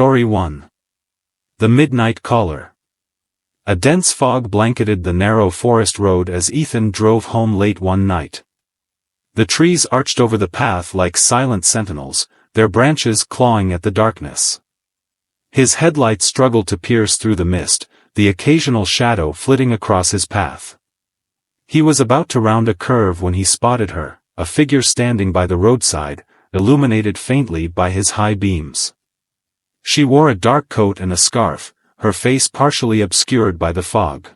Story 1. The Midnight Caller. A dense fog blanketed the narrow forest road as Ethan drove home late one night. The trees arched over the path like silent sentinels, their branches clawing at the darkness. His headlights struggled to pierce through the mist, the occasional shadow flitting across his path. He was about to round a curve when he spotted her, a figure standing by the roadside, illuminated faintly by his high beams. She wore a dark coat and a scarf, her face partially obscured by the fog.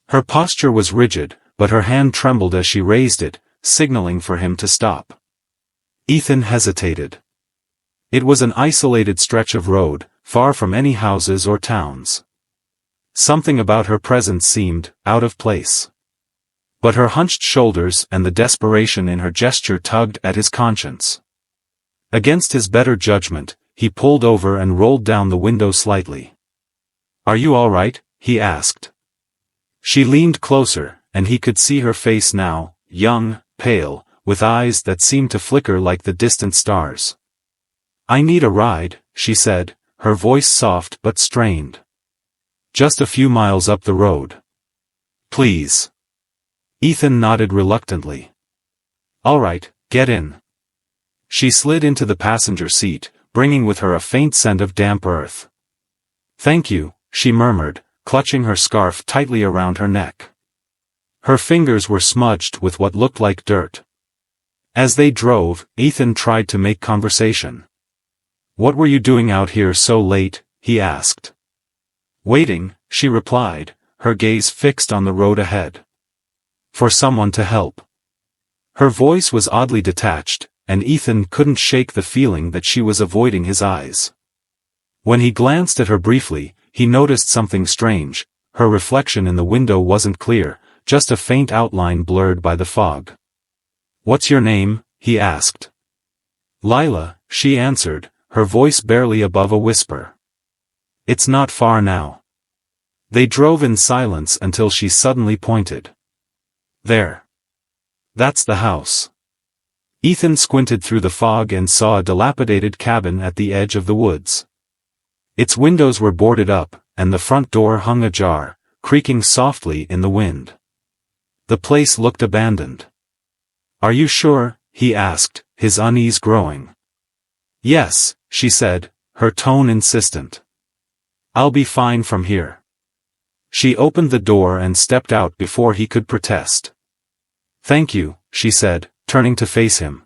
Her posture was rigid, but her hand trembled as she raised it, signaling for him to stop. Ethan hesitated. It was an isolated stretch of road, far from any houses or towns. Something about her presence seemed out of place. But her hunched shoulders and the desperation in her gesture tugged at his conscience. Against his better judgment, he pulled over and rolled down the window slightly. "Are you all right?" he asked. She leaned closer, and he could see her face now, young, pale, with eyes that seemed to flicker like the distant stars. "I need a ride," she said, her voice soft but strained. "Just a few miles up the road." "Please." Ethan nodded reluctantly. "All right, get in." She slid into the passenger seat, bringing with her a faint scent of damp earth. "Thank you," she murmured, clutching her scarf tightly around her neck. Her fingers were smudged with what looked like dirt. As they drove, Ethan tried to make conversation. "What were you doing out here so late?" he asked. "Waiting," she replied, her gaze fixed on the road ahead. "For someone to help." Her voice was oddly detached, and Ethan couldn't shake the feeling that she was avoiding his eyes. When he glanced at her briefly, he noticed something strange. Her reflection in the window wasn't clear, just a faint outline blurred by the fog. "What's your name?" he asked. "Lila," she answered, her voice barely above a whisper. "It's not far now." They drove in silence until she suddenly pointed. "There. That's the house." Ethan squinted through the fog and saw a dilapidated cabin at the edge of the woods. Its windows were boarded up, and the front door hung ajar, creaking softly in the wind. The place looked abandoned. "Are you sure?" he asked, his unease growing. "Yes," she said, her tone insistent. "I'll be fine from here." She opened the door and stepped out before he could protest. "Thank you," she said, turning to face him.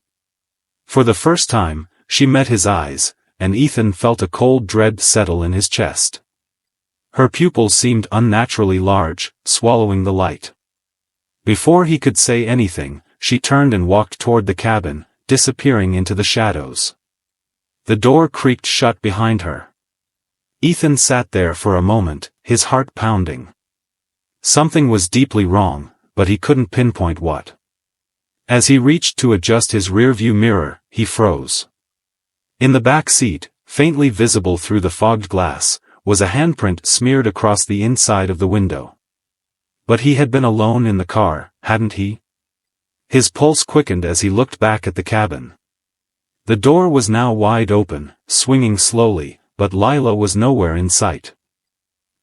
For the first time, she met his eyes, and Ethan felt a cold dread settle in his chest. Her pupils seemed unnaturally large, swallowing the light. Before he could say anything, she turned and walked toward the cabin, disappearing into the shadows. The door creaked shut behind her. Ethan sat there for a moment, his heart pounding. Something was deeply wrong, but he couldn't pinpoint what. As he reached to adjust his rearview mirror, he froze. In the back seat, faintly visible through the fogged glass, was a handprint smeared across the inside of the window. But he had been alone in the car, hadn't he? His pulse quickened as he looked back at the cabin. The door was now wide open, swinging slowly, but Lila was nowhere in sight.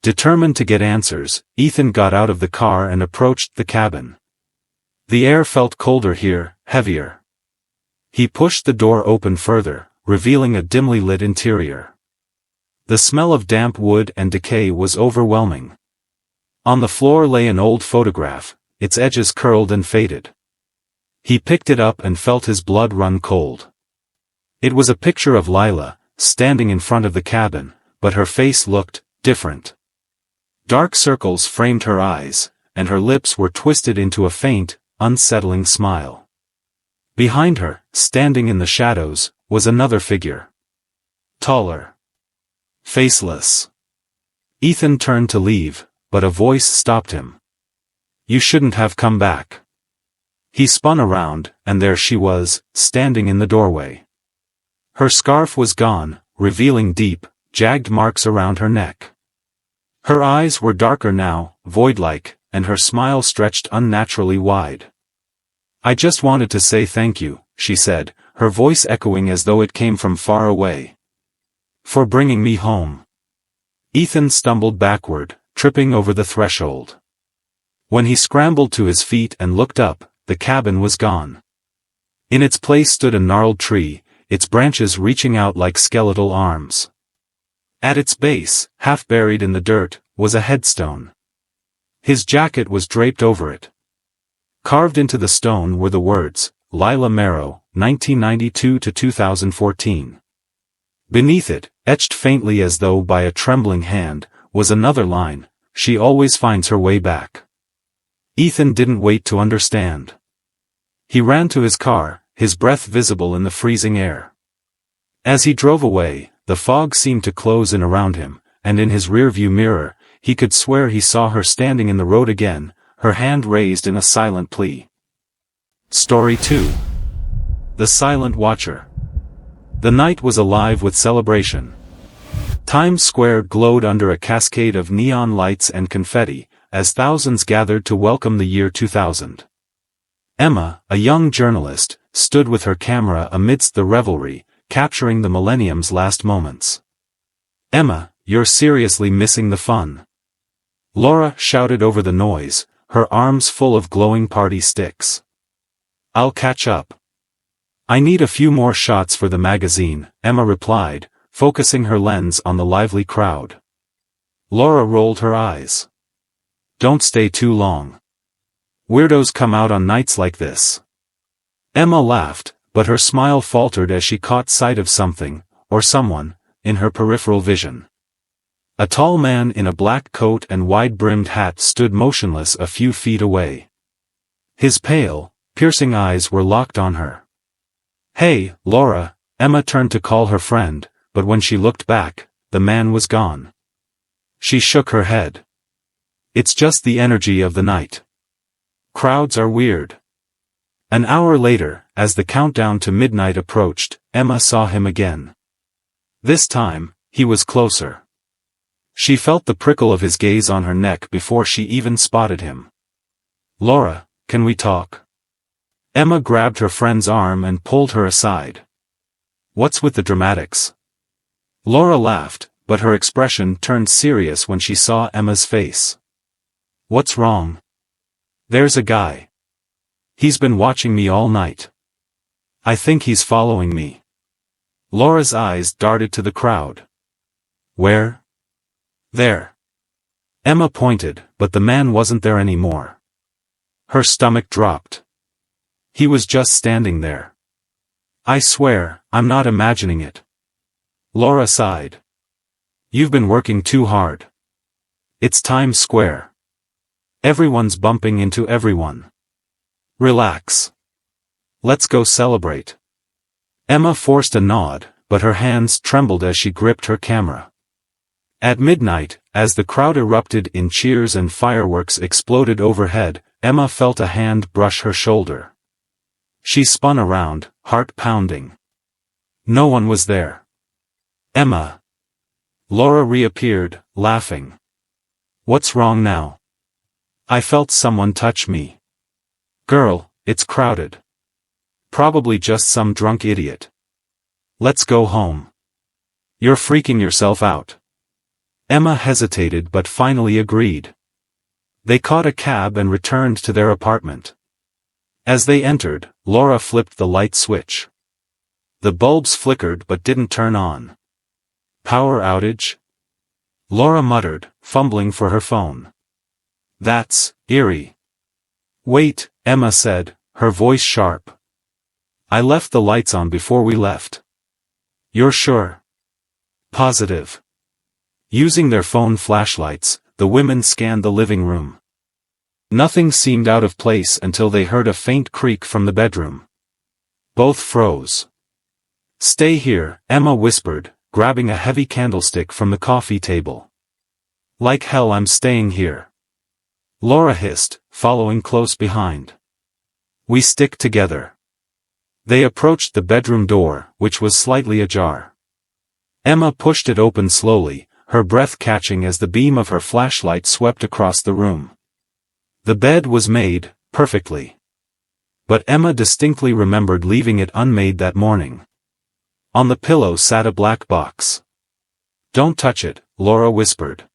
Determined to get answers, Ethan got out of the car and approached the cabin. The air felt colder here, heavier. He pushed the door open further, revealing a dimly lit interior. The smell of damp wood and decay was overwhelming. On the floor lay an old photograph, its edges curled and faded. He picked it up and felt his blood run cold. It was a picture of Lila, standing in front of the cabin, but her face looked different. Dark circles framed her eyes, and her lips were twisted into a faint, unsettling smile. Behind her, standing in the shadows, was another figure. Taller. Faceless. Ethan turned to leave, but a voice stopped him. "You shouldn't have come back." He spun around, and there she was, standing in the doorway. Her scarf was gone, revealing deep, jagged marks around her neck. Her eyes were darker now, void-like, and her smile stretched unnaturally wide. "I just wanted to say thank you," she said, her voice echoing as though it came from far away. For bringing me home." Ethan stumbled backward, tripping over the threshold. When he scrambled to his feet and looked up, the cabin was gone. In its place stood a gnarled tree, its branches reaching out like skeletal arms. At its base, half buried in the dirt, was a headstone. His jacket was draped over it. Carved into the stone were the words, "Lila Marrow, 1992 to 2014. Beneath it, etched faintly as though by a trembling hand, was another line, "She always finds her way back." Ethan didn't wait to understand. He ran to his car, his breath visible in the freezing air. As he drove away, the fog seemed to close in around him, and in his rearview mirror, he could swear he saw her standing in the road again, her hand raised in a silent plea. Story 2. The Silent Watcher. The night was alive with celebration. Times Square glowed under a cascade of neon lights and confetti, as thousands gathered to welcome the year 2000. Emma, a young journalist, stood with her camera amidst the revelry, capturing the millennium's last moments. "Emma, you're seriously missing the fun." Laura shouted over the noise, her arms full of glowing party sticks. "I'll catch up. I need a few more shots for the magazine," Emma replied, focusing her lens on the lively crowd. Laura rolled her eyes. "Don't stay too long. Weirdos come out on nights like this." Emma laughed, but her smile faltered as she caught sight of something, or someone, in her peripheral vision. A tall man in a black coat and wide-brimmed hat stood motionless a few feet away. His pale, piercing eyes were locked on her. "Hey, Laura," Emma turned to call her friend, but when she looked back, the man was gone. She shook her head. "It's just the energy of the night. Crowds are weird." An hour later, as the countdown to midnight approached, Emma saw him again. This time, he was closer. She felt the prickle of his gaze on her neck before she even spotted him. "Laura, can we talk?" Emma grabbed her friend's arm and pulled her aside. "What's with the dramatics?" Laura laughed, but her expression turned serious when she saw Emma's face. "What's wrong?" "There's a guy. He's been watching me all night. I think he's following me." Laura's eyes darted to the crowd. "Where?" "There." Emma pointed, but the man wasn't there anymore. Her stomach dropped. He was just standing there. "I swear, I'm not imagining it." Laura sighed. "You've been working too hard. It's Times Square. Everyone's bumping into everyone. Relax. Let's go celebrate." Emma forced a nod, but her hands trembled as she gripped her camera. At midnight, as the crowd erupted in cheers and fireworks exploded overhead, Emma felt a hand brush her shoulder. She spun around, heart pounding. No one was there. "Emma." Laura reappeared, laughing. "What's wrong now?" "I felt someone touch me." "Girl, it's crowded. Probably just some drunk idiot. Let's go home." "You're freaking yourself out." Emma hesitated but finally agreed. They caught a cab and returned to their apartment. As they entered, Laura flipped the light switch. The bulbs flickered but didn't turn on. "Power outage?" Laura muttered, fumbling for her phone. "That's eerie." "Wait," Emma said, her voice sharp. "I left the lights on before we left." "You're sure?" "Positive." Using their phone flashlights, the women scanned the living room. Nothing seemed out of place until they heard a faint creak from the bedroom. Both froze. "Stay here," Emma whispered, grabbing a heavy candlestick from the coffee table. "Like hell I'm staying here." Laura hissed, following close behind. "We stick together." They approached the bedroom door, which was slightly ajar. Emma pushed it open slowly, her breath catching as the beam of her flashlight swept across the room. The bed was made, perfectly. But Emma distinctly remembered leaving it unmade that morning. On the pillow sat a black box. Don't touch it, Laura whispered.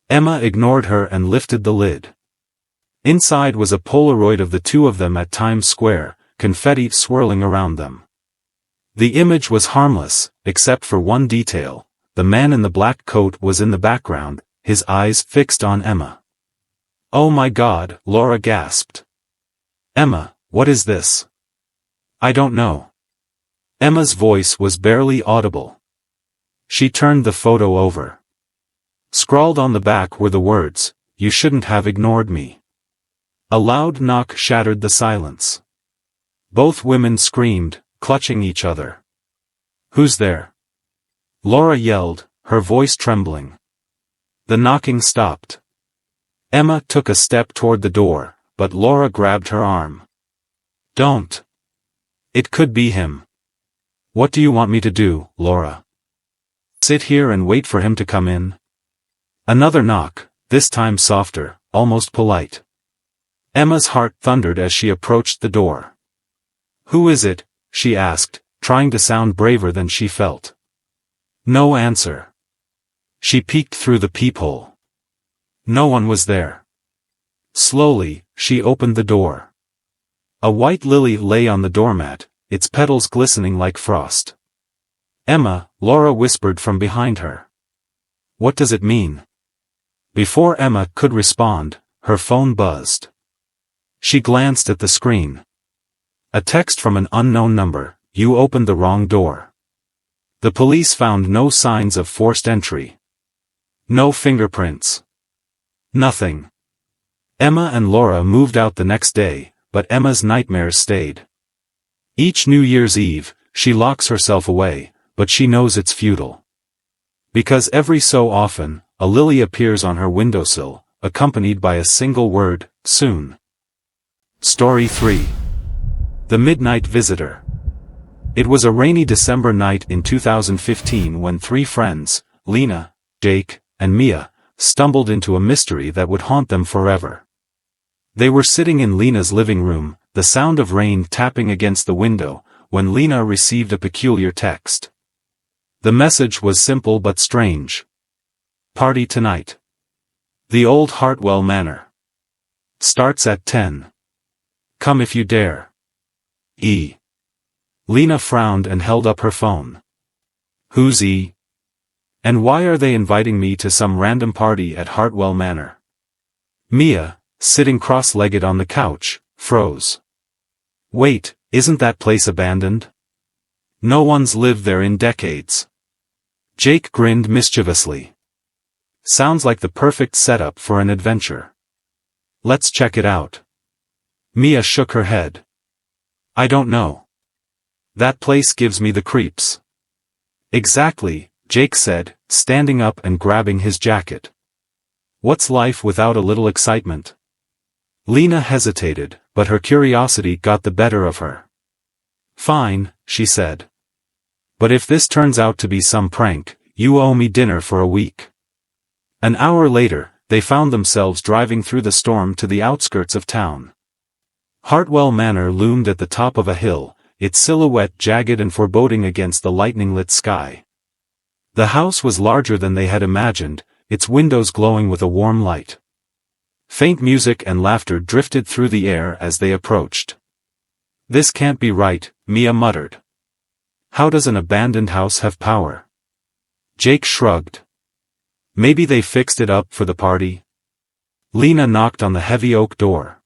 Emma ignored her and lifted the lid. Inside was a Polaroid of the two of them at Times Square, confetti swirling around them. The image was harmless, except for one detail. The man in the black coat was in the background, his eyes fixed on Emma. "Oh my God," Laura gasped. "Emma, what is this?" "I don't know." Emma's voice was barely audible. She turned the photo over. Scrawled on the back were the words, "You shouldn't have ignored me." A loud knock shattered the silence. Both women screamed, clutching each other. "Who's there?" Laura yelled, her voice trembling. The knocking stopped. Emma took a step toward the door, but Laura grabbed her arm. "Don't. It could be him." "What do you want me to do, Laura?" "Sit here and wait for him to come in?" Another knock, this time softer, almost polite. Emma's heart thundered as she approached the door. "Who is it?" she asked, trying to sound braver than she felt. No answer. She peeked through the peephole. No one was there. Slowly, she opened the door. A white lily lay on the doormat, its petals glistening like frost. "Emma," Laura whispered from behind her. "What does it mean?" Before Emma could respond, her phone buzzed. She glanced at the screen. A text from an unknown number, "You opened the wrong door." The police found no signs of forced entry. No fingerprints. Nothing. Emma and Laura moved out the next day, but Emma's nightmares stayed. Each New Year's Eve, she locks herself away, but she knows it's futile. Because every so often, a lily appears on her windowsill, accompanied by a single word, "Soon." Story 3. The Midnight Visitor. It was a rainy December night in 2015 when three friends, Lena, Jake, and Mia, stumbled into a mystery that would haunt them forever. They were sitting in Lena's living room, the sound of rain tapping against the window, when Lena received a peculiar text. The message was simple but strange. "Party tonight. The old Hartwell Manor. Starts at 10. Come if you dare. E." Lena frowned and held up her phone. "Who's E? And why are they inviting me to some random party at Hartwell Manor?" Mia, sitting cross-legged on the couch, froze. "Wait, isn't that place abandoned? No one's lived there in decades." Jake grinned mischievously. "Sounds like the perfect setup for an adventure. Let's check it out." Mia shook her head. "I don't know. That place gives me the creeps." "Exactly," Jake said, standing up and grabbing his jacket. "What's life without a little excitement?" Lena hesitated, but her curiosity got the better of her. "Fine," she said. "But if this turns out to be some prank, you owe me dinner for a week." An hour later, they found themselves driving through the storm to the outskirts of town. Hartwell Manor loomed at the top of a hill, its silhouette jagged and foreboding against the lightning-lit sky. The house was larger than they had imagined, its windows glowing with a warm light. Faint music and laughter drifted through the air as they approached. "This can't be right," Mia muttered. "How does an abandoned house have power?" Jake shrugged. "Maybe they fixed it up for the party?" Lena knocked on the heavy oak door.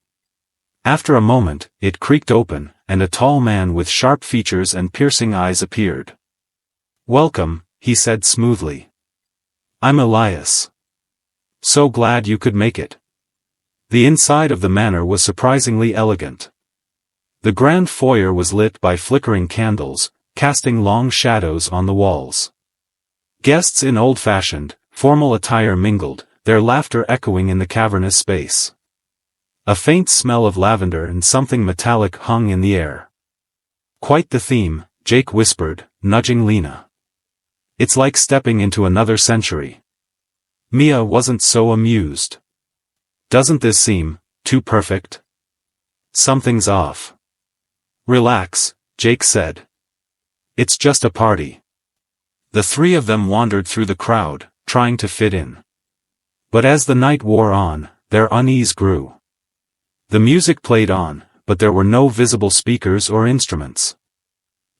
After a moment, it creaked open, and a tall man with sharp features and piercing eyes appeared. "Welcome," he said smoothly. "I'm Elias. So glad you could make it." The inside of the manor was surprisingly elegant. The grand foyer was lit by flickering candles, casting long shadows on the walls. Guests in old-fashioned, formal attire mingled, their laughter echoing in the cavernous space. A faint smell of lavender and something metallic hung in the air. "Quite the theme," Jake whispered, nudging Lena. "It's like stepping into another century." Mia wasn't so amused. "Doesn't this seem too perfect? Something's off." "Relax," Jake said. "It's just a party." The three of them wandered through the crowd, trying to fit in. But as the night wore on, their unease grew. The music played on, but there were no visible speakers or instruments.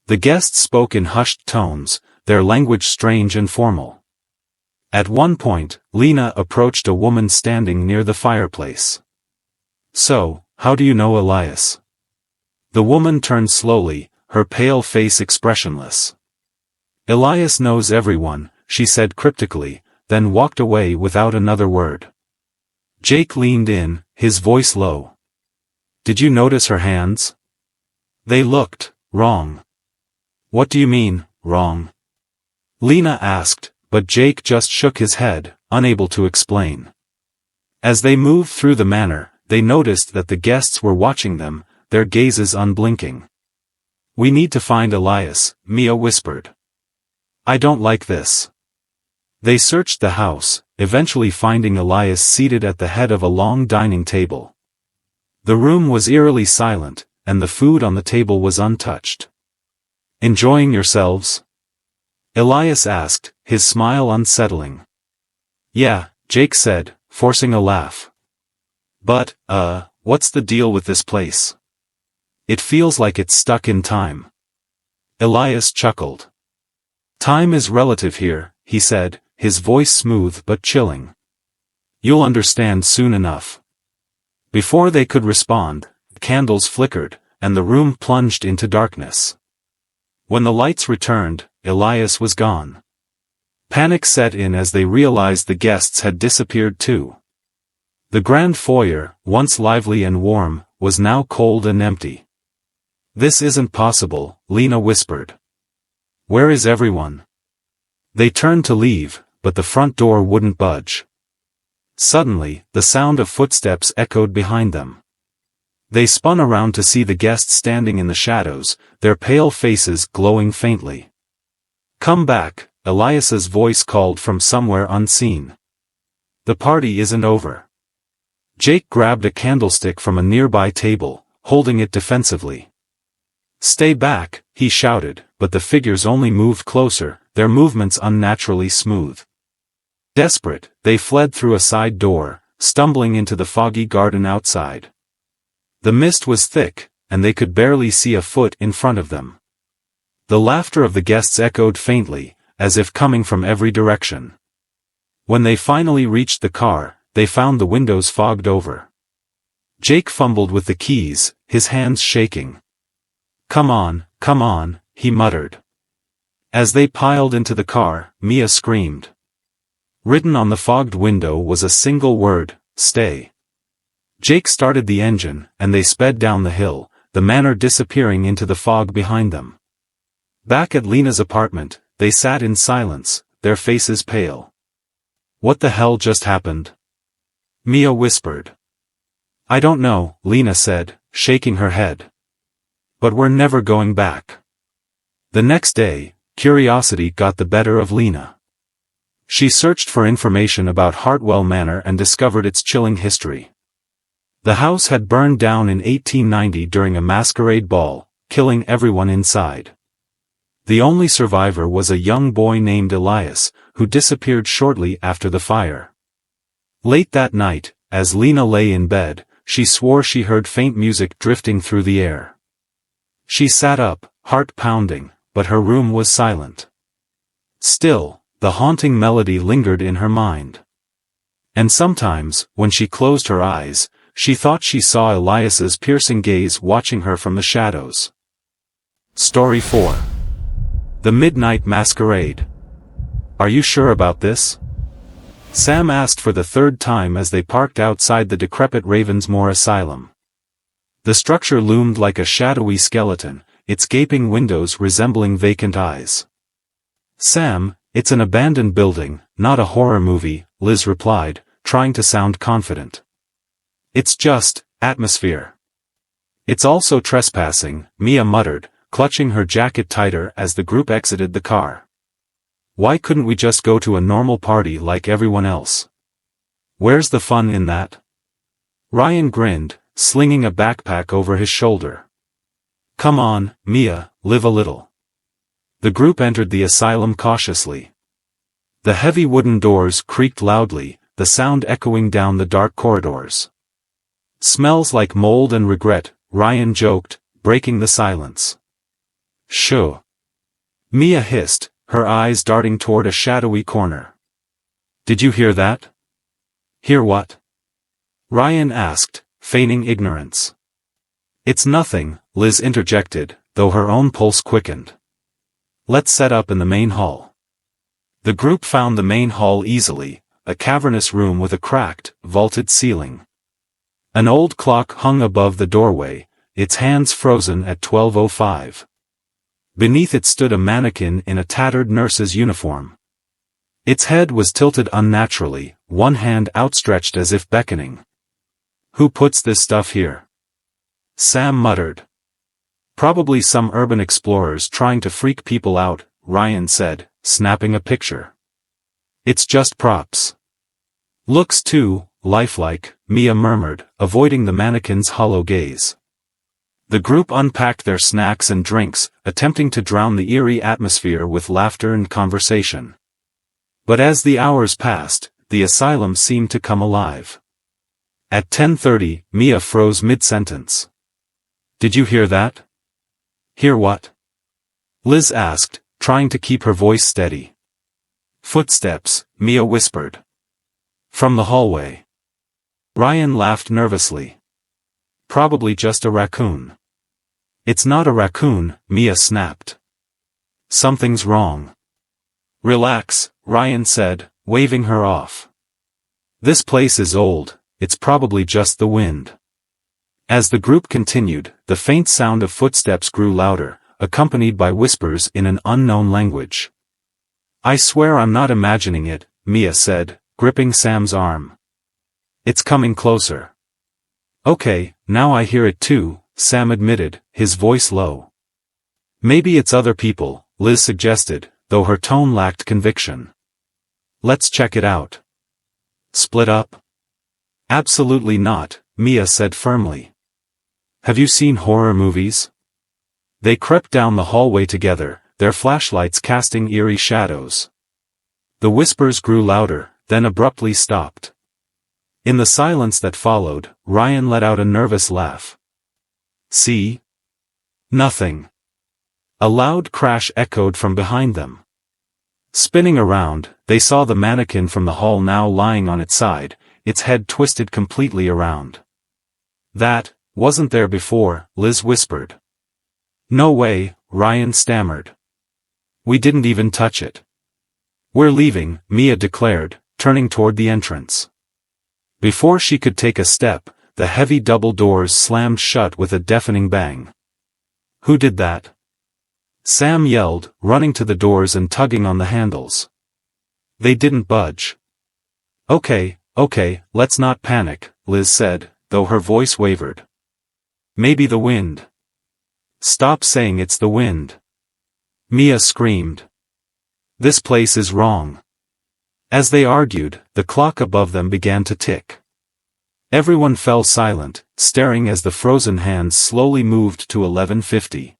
The guests spoke in hushed tones, their language strange and formal. At one point, Lena approached a woman standing near the fireplace. "So, how do you know Elias?" The woman turned slowly, her pale face expressionless. "Elias knows everyone," she said cryptically, then walked away without another word. Jake leaned in, his voice low. "Did you notice her hands? They looked wrong." "What do you mean, wrong?" Lena asked, but Jake just shook his head, unable to explain. As they moved through the manor, they noticed that the guests were watching them, their gazes unblinking. "We need to find Elias," Mia whispered. "I don't like this." They searched the house, eventually finding Elias seated at the head of a long dining table. The room was eerily silent, and the food on the table was untouched. "Enjoying yourselves?" Elias asked, his smile unsettling. "Yeah," Jake said, forcing a laugh. "But, what's the deal with this place? It feels like it's stuck in time." Elias chuckled. "Time is relative here," he said, his voice smooth but chilling. "You'll understand soon enough." Before they could respond, candles flickered, and the room plunged into darkness. When the lights returned, Elias was gone. Panic set in as they realized the guests had disappeared too. The grand foyer, once lively and warm, was now cold and empty. "This isn't possible," Lena whispered. "Where is everyone?" They turned to leave, but the front door wouldn't budge. Suddenly, the sound of footsteps echoed behind them. They spun around to see the guests standing in the shadows, their pale faces glowing faintly. "Come back," Elias's voice called from somewhere unseen. "The party isn't over." Jake grabbed a candlestick from a nearby table, holding it defensively. "Stay back," he shouted, but the figures only moved closer, their movements unnaturally smooth. Desperate, they fled through a side door, stumbling into the foggy garden outside. The mist was thick, and they could barely see a foot in front of them. The laughter of the guests echoed faintly, as if coming from every direction. When they finally reached the car, they found the windows fogged over. Jake fumbled with the keys, his hands shaking. Come on, he muttered. As they piled into the car, Mia screamed. Written on the fogged window was a single word, stay. Jake started the engine, and they sped down the hill, the manor disappearing into the fog behind them. Back at Lena's apartment, they sat in silence, their faces pale. What the hell just happened? Mia whispered. I don't know, Lena said, shaking her head. But we're never going back. The next day, curiosity got the better of Lena. She searched for information about Hartwell Manor and discovered its chilling history. The house had burned down in 1890 during a masquerade ball, killing everyone inside. The only survivor was a young boy named Elias, who disappeared shortly after the fire. Late that night, as Lena lay in bed, she swore she heard faint music drifting through the air. She sat up, heart pounding, but her room was silent. Still, the haunting melody lingered in her mind. And sometimes, when she closed her eyes, she thought she saw Elias's piercing gaze watching her from the shadows. Story 4. The Midnight Masquerade. Are you sure about this? Sam asked for the third time as they parked outside the decrepit Ravensmoor Asylum. The structure loomed like a shadowy skeleton, its gaping windows resembling vacant eyes. Sam, it's an abandoned building, not a horror movie, Liz replied, trying to sound confident. It's just atmosphere. It's also trespassing, Mia muttered, clutching her jacket tighter as the group exited the car. Why couldn't we just go to a normal party like everyone else? Where's the fun in that? Ryan grinned, slinging a backpack over his shoulder. Come on, Mia, live a little. The group entered the asylum cautiously. The heavy wooden doors creaked loudly, the sound echoing down the dark corridors. "Smells like mold and regret," Ryan joked, breaking the silence. "Shoo!" Mia hissed, her eyes darting toward a shadowy corner. "Did you hear that?" "Hear what?" Ryan asked, feigning ignorance. "It's nothing," Liz interjected, though her own pulse quickened. "Let's set up in the main hall." The group found the main hall easily, a cavernous room with a cracked, vaulted ceiling. An old clock hung above the doorway, its hands frozen at 12:05. Beneath it stood a mannequin in a tattered nurse's uniform. Its head was tilted unnaturally, one hand outstretched as if beckoning. "Who puts this stuff here?" Sam muttered. "Probably some urban explorers trying to freak people out," Ryan said, snapping a picture. "It's just props." "Looks too lifelike," Mia murmured, avoiding the mannequin's hollow gaze. The group unpacked their snacks and drinks, attempting to drown the eerie atmosphere with laughter and conversation. But as the hours passed, the asylum seemed to come alive. At 10:30, Mia froze mid-sentence. "Did you hear that?" "Hear what?" Liz asked, trying to keep her voice steady. "Footsteps," Mia whispered. "From the hallway." Ryan laughed nervously. "Probably just a raccoon." "It's not a raccoon," Mia snapped. "Something's wrong." "Relax," Ryan said, waving her off. "This place is old, it's probably just the wind." As the group continued, the faint sound of footsteps grew louder, accompanied by whispers in an unknown language. "I swear I'm not imagining it," Mia said, gripping Sam's arm. "It's coming closer." "Okay, now I hear it too," Sam admitted, his voice low. "Maybe it's other people," Liz suggested, though her tone lacked conviction. "Let's check it out." "Split up?" "Absolutely not," Mia said firmly. "Have you seen horror movies?" They crept down the hallway together, their flashlights casting eerie shadows. The whispers grew louder, then abruptly stopped. In the silence that followed, Ryan let out a nervous laugh. "See? Nothing." A loud crash echoed from behind them. Spinning around, they saw the mannequin from the hall now lying on its side, its head twisted completely around. "That wasn't there before," Liz whispered. "No way," Ryan stammered. "We didn't even touch it." "We're leaving," Mia declared, turning toward the entrance. Before she could take a step, the heavy double doors slammed shut with a deafening bang. "Who did that?" Sam yelled, running to the doors and tugging on the handles. They didn't budge. Okay, let's not panic," Liz said, though her voice wavered. "Maybe the wind." "Stop saying it's the wind." Mia screamed. "This place is wrong." As they argued, the clock above them began to tick. Everyone fell silent, staring as the frozen hands slowly moved to 11:50.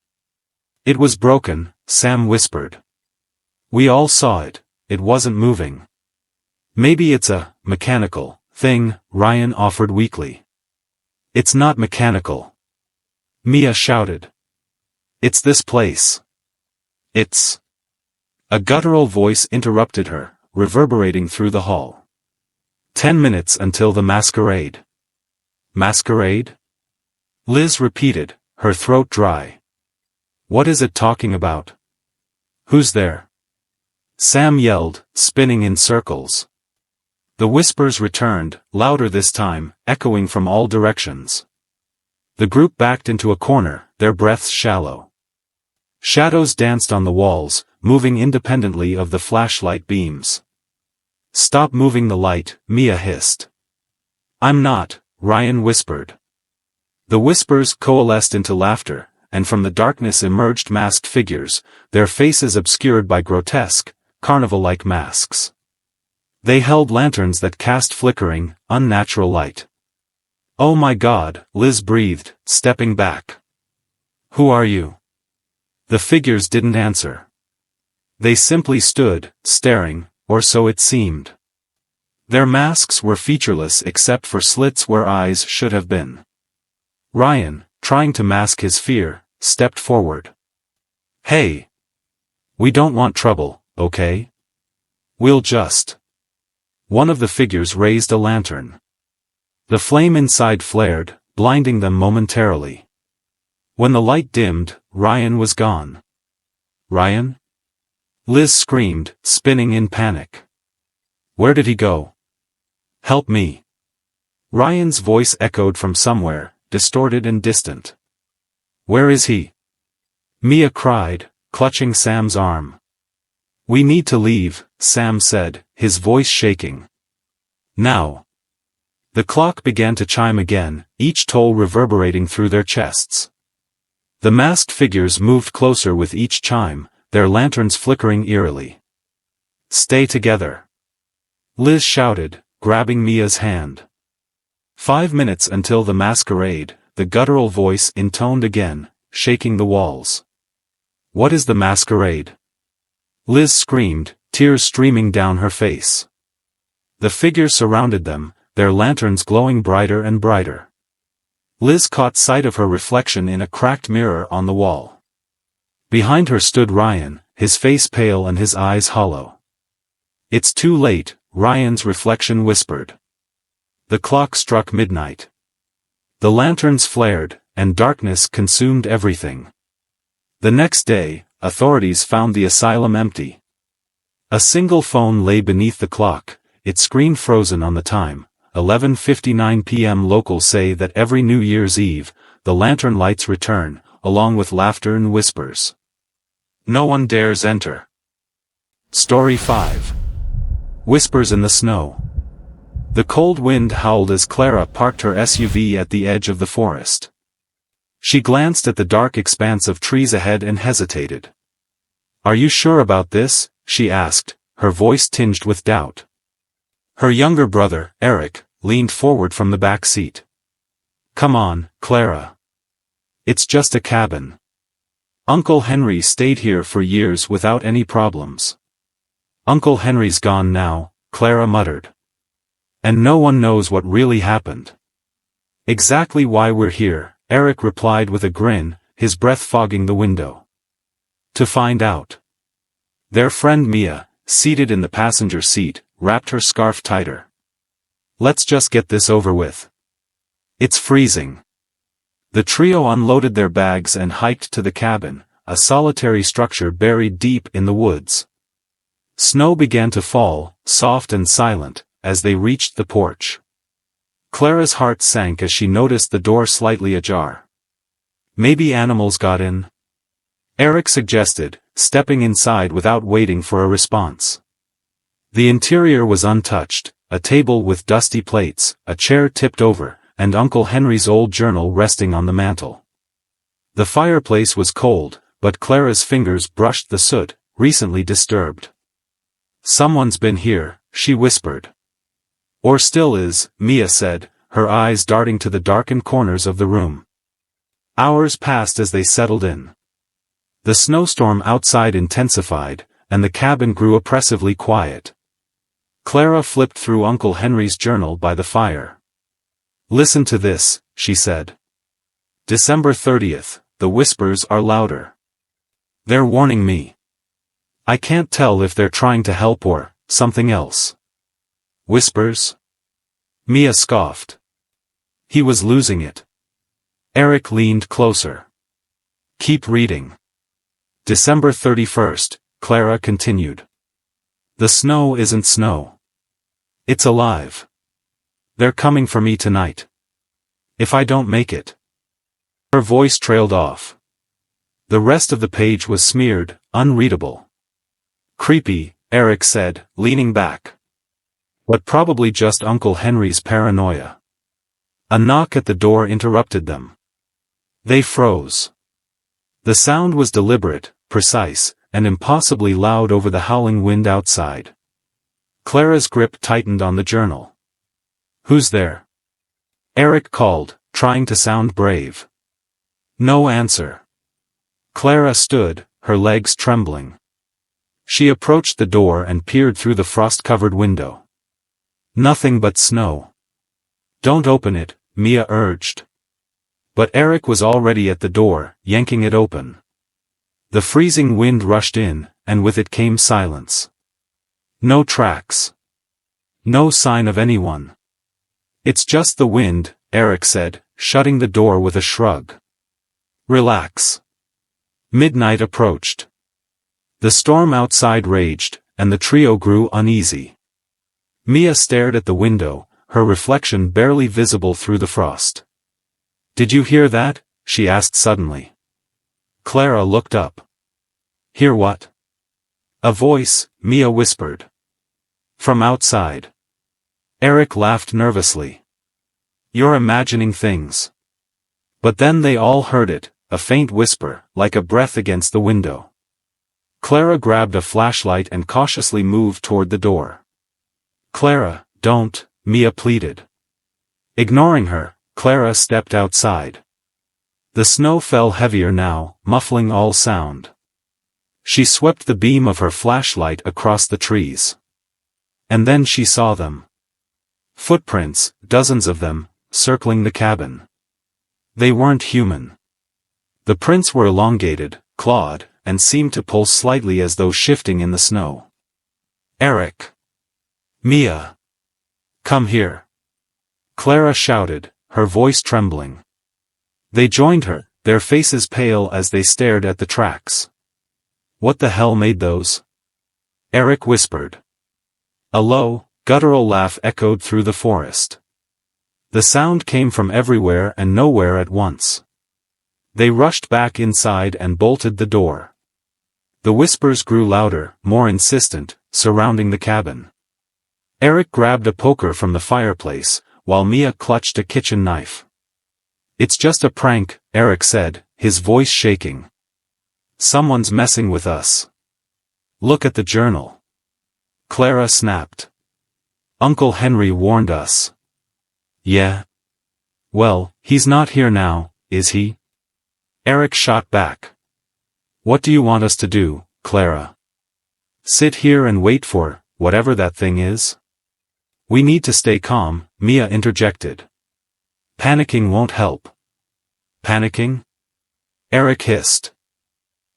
"It was broken," Sam whispered. "We all saw it, it wasn't moving." "Maybe it's a mechanical thing," Ryan offered weakly. "It's not mechanical," Mia shouted. "It's this place. It's..." A guttural voice interrupted her, reverberating through the hall. 10 minutes until the masquerade." "Masquerade?" Liz repeated, her throat dry. "What is it talking about? Who's there?" Sam yelled, spinning in circles. The whispers returned, louder this time, echoing from all directions. The group backed into a corner, their breaths shallow. Shadows danced on the walls, moving independently of the flashlight beams. "Stop moving the light," Mia hissed. "I'm not," Ryan whispered. The whispers coalesced into laughter, and from the darkness emerged masked figures, their faces obscured by grotesque, carnival-like masks. They held lanterns that cast flickering, unnatural light. "Oh my God," Liz breathed, stepping back. "Who are you?" The figures didn't answer. They simply stood, staring, or so it seemed. Their masks were featureless except for slits where eyes should have been. Ryan, trying to mask his fear, stepped forward. "Hey! We don't want trouble, okay? We'll just..." One of the figures raised a lantern. The flame inside flared, blinding them momentarily. When the light dimmed, Ryan was gone. "Ryan?" Liz screamed, spinning in panic. "Where did he go? Help me." Ryan's voice echoed from somewhere, distorted and distant. "Where is he?" Mia cried, clutching Sam's arm. "We need to leave," Sam said, his voice shaking. "Now." The clock began to chime again, each toll reverberating through their chests. The masked figures moved closer with each chime, their lanterns flickering eerily. "Stay together," Liz shouted, grabbing Mia's hand. 5 minutes until the masquerade, the guttural voice intoned again, shaking the walls. "What is the masquerade?" Liz screamed, tears streaming down her face. The figures surrounded them, their lanterns glowing brighter and brighter. Liz caught sight of her reflection in a cracked mirror on the wall. Behind her stood Ryan, his face pale and his eyes hollow. "It's too late," Ryan's reflection whispered. The clock struck midnight. The lanterns flared, and darkness consumed everything. The next day, authorities found the asylum empty. A single phone lay beneath the clock, its screen frozen on the time. 11:59 p.m. Locals say that every New Year's Eve, the lantern lights return, along with laughter and whispers. No one dares enter. Story 5. Whispers in the Snow. The cold wind howled as Clara parked her SUV at the edge of the forest. She glanced at the dark expanse of trees ahead and hesitated. "Are you sure about this?" she asked, her voice tinged with doubt. Her younger brother, Eric, leaned forward from the back seat. "Come on, Clara. It's just a cabin. Uncle Henry stayed here for years without any problems." "Uncle Henry's gone now," Clara muttered. "And no one knows what really happened." "Exactly why we're here," Eric replied with a grin, his breath fogging the window. "To find out." Their friend Mia, seated in the passenger seat, wrapped her scarf tighter. "Let's just get this over with. It's freezing." The trio unloaded their bags and hiked to the cabin, a solitary structure buried deep in the woods. Snow began to fall, soft and silent, as they reached the porch. Clara's heart sank as she noticed the door slightly ajar. "Maybe animals got in?" Eric suggested, stepping inside without waiting for a response. The interior was untouched, a table with dusty plates, a chair tipped over, and Uncle Henry's old journal resting on the mantel. The fireplace was cold, but Clara's fingers brushed the soot, recently disturbed. "Someone's been here," she whispered. "Or still is," Mia said, her eyes darting to the darkened corners of the room. Hours passed as they settled in. The snowstorm outside intensified, and the cabin grew oppressively quiet. Clara flipped through Uncle Henry's journal by the fire. "Listen to this," she said. "December 30th, the whispers are louder. They're warning me. I can't tell if they're trying to help or something else." "Whispers?" Mia scoffed. He was losing it. Eric leaned closer. "Keep reading." December 31st, Clara continued. "The snow isn't snow. It's alive. They're coming for me tonight. If I don't make it." Her voice trailed off. The rest of the page was smeared, unreadable. "Creepy," Eric said, leaning back. "But probably just Uncle Henry's paranoia." A knock at the door interrupted them. They froze. The sound was deliberate, precise, and impossibly loud over the howling wind outside. Clara's grip tightened on the journal. "Who's there?" Eric called, trying to sound brave. No answer. Clara stood, her legs trembling. She approached the door and peered through the frost-covered window. Nothing but snow. Don't open it, Mia urged. But Eric was already at the door, yanking it open. The freezing wind rushed in, and with it came silence. No tracks. No sign of anyone. It's just the wind, Eric said, shutting the door with a shrug. Relax. Midnight approached. The storm outside raged, and the trio grew uneasy. Mia stared at the window, her reflection barely visible through the frost. Did you hear that? She asked suddenly. Clara looked up. Hear what? A voice, Mia whispered. From outside. Eric laughed nervously. You're imagining things. But then they all heard it, a faint whisper, like a breath against the window. Clara grabbed a flashlight and cautiously moved toward the door. Clara, don't, Mia pleaded. Ignoring her, Clara stepped outside. The snow fell heavier now, muffling all sound. She swept the beam of her flashlight across the trees. And then she saw them. Footprints, dozens of them, circling the cabin. They weren't human. The prints were elongated, clawed, and seemed to pulse slightly as though shifting in the snow. Eric. Mia. Come here. Clara shouted, her voice trembling. They joined her, their faces pale as they stared at the tracks. What the hell made those? Eric whispered. A low, guttural laugh echoed through the forest. The sound came from everywhere and nowhere at once. They rushed back inside and bolted the door. The whispers grew louder, more insistent, surrounding the cabin. Eric grabbed a poker from the fireplace, while Mia clutched a kitchen knife. It's just a prank, Eric said, his voice shaking. Someone's messing with us. Look at the journal. Clara snapped. Uncle Henry warned us. Yeah. Well, he's not here now, is he? Eric shot back. What do you want us to do, Clara? Sit here and wait for, whatever that thing is? We need to stay calm, Mia interjected. Panicking won't help. Panicking? Eric hissed.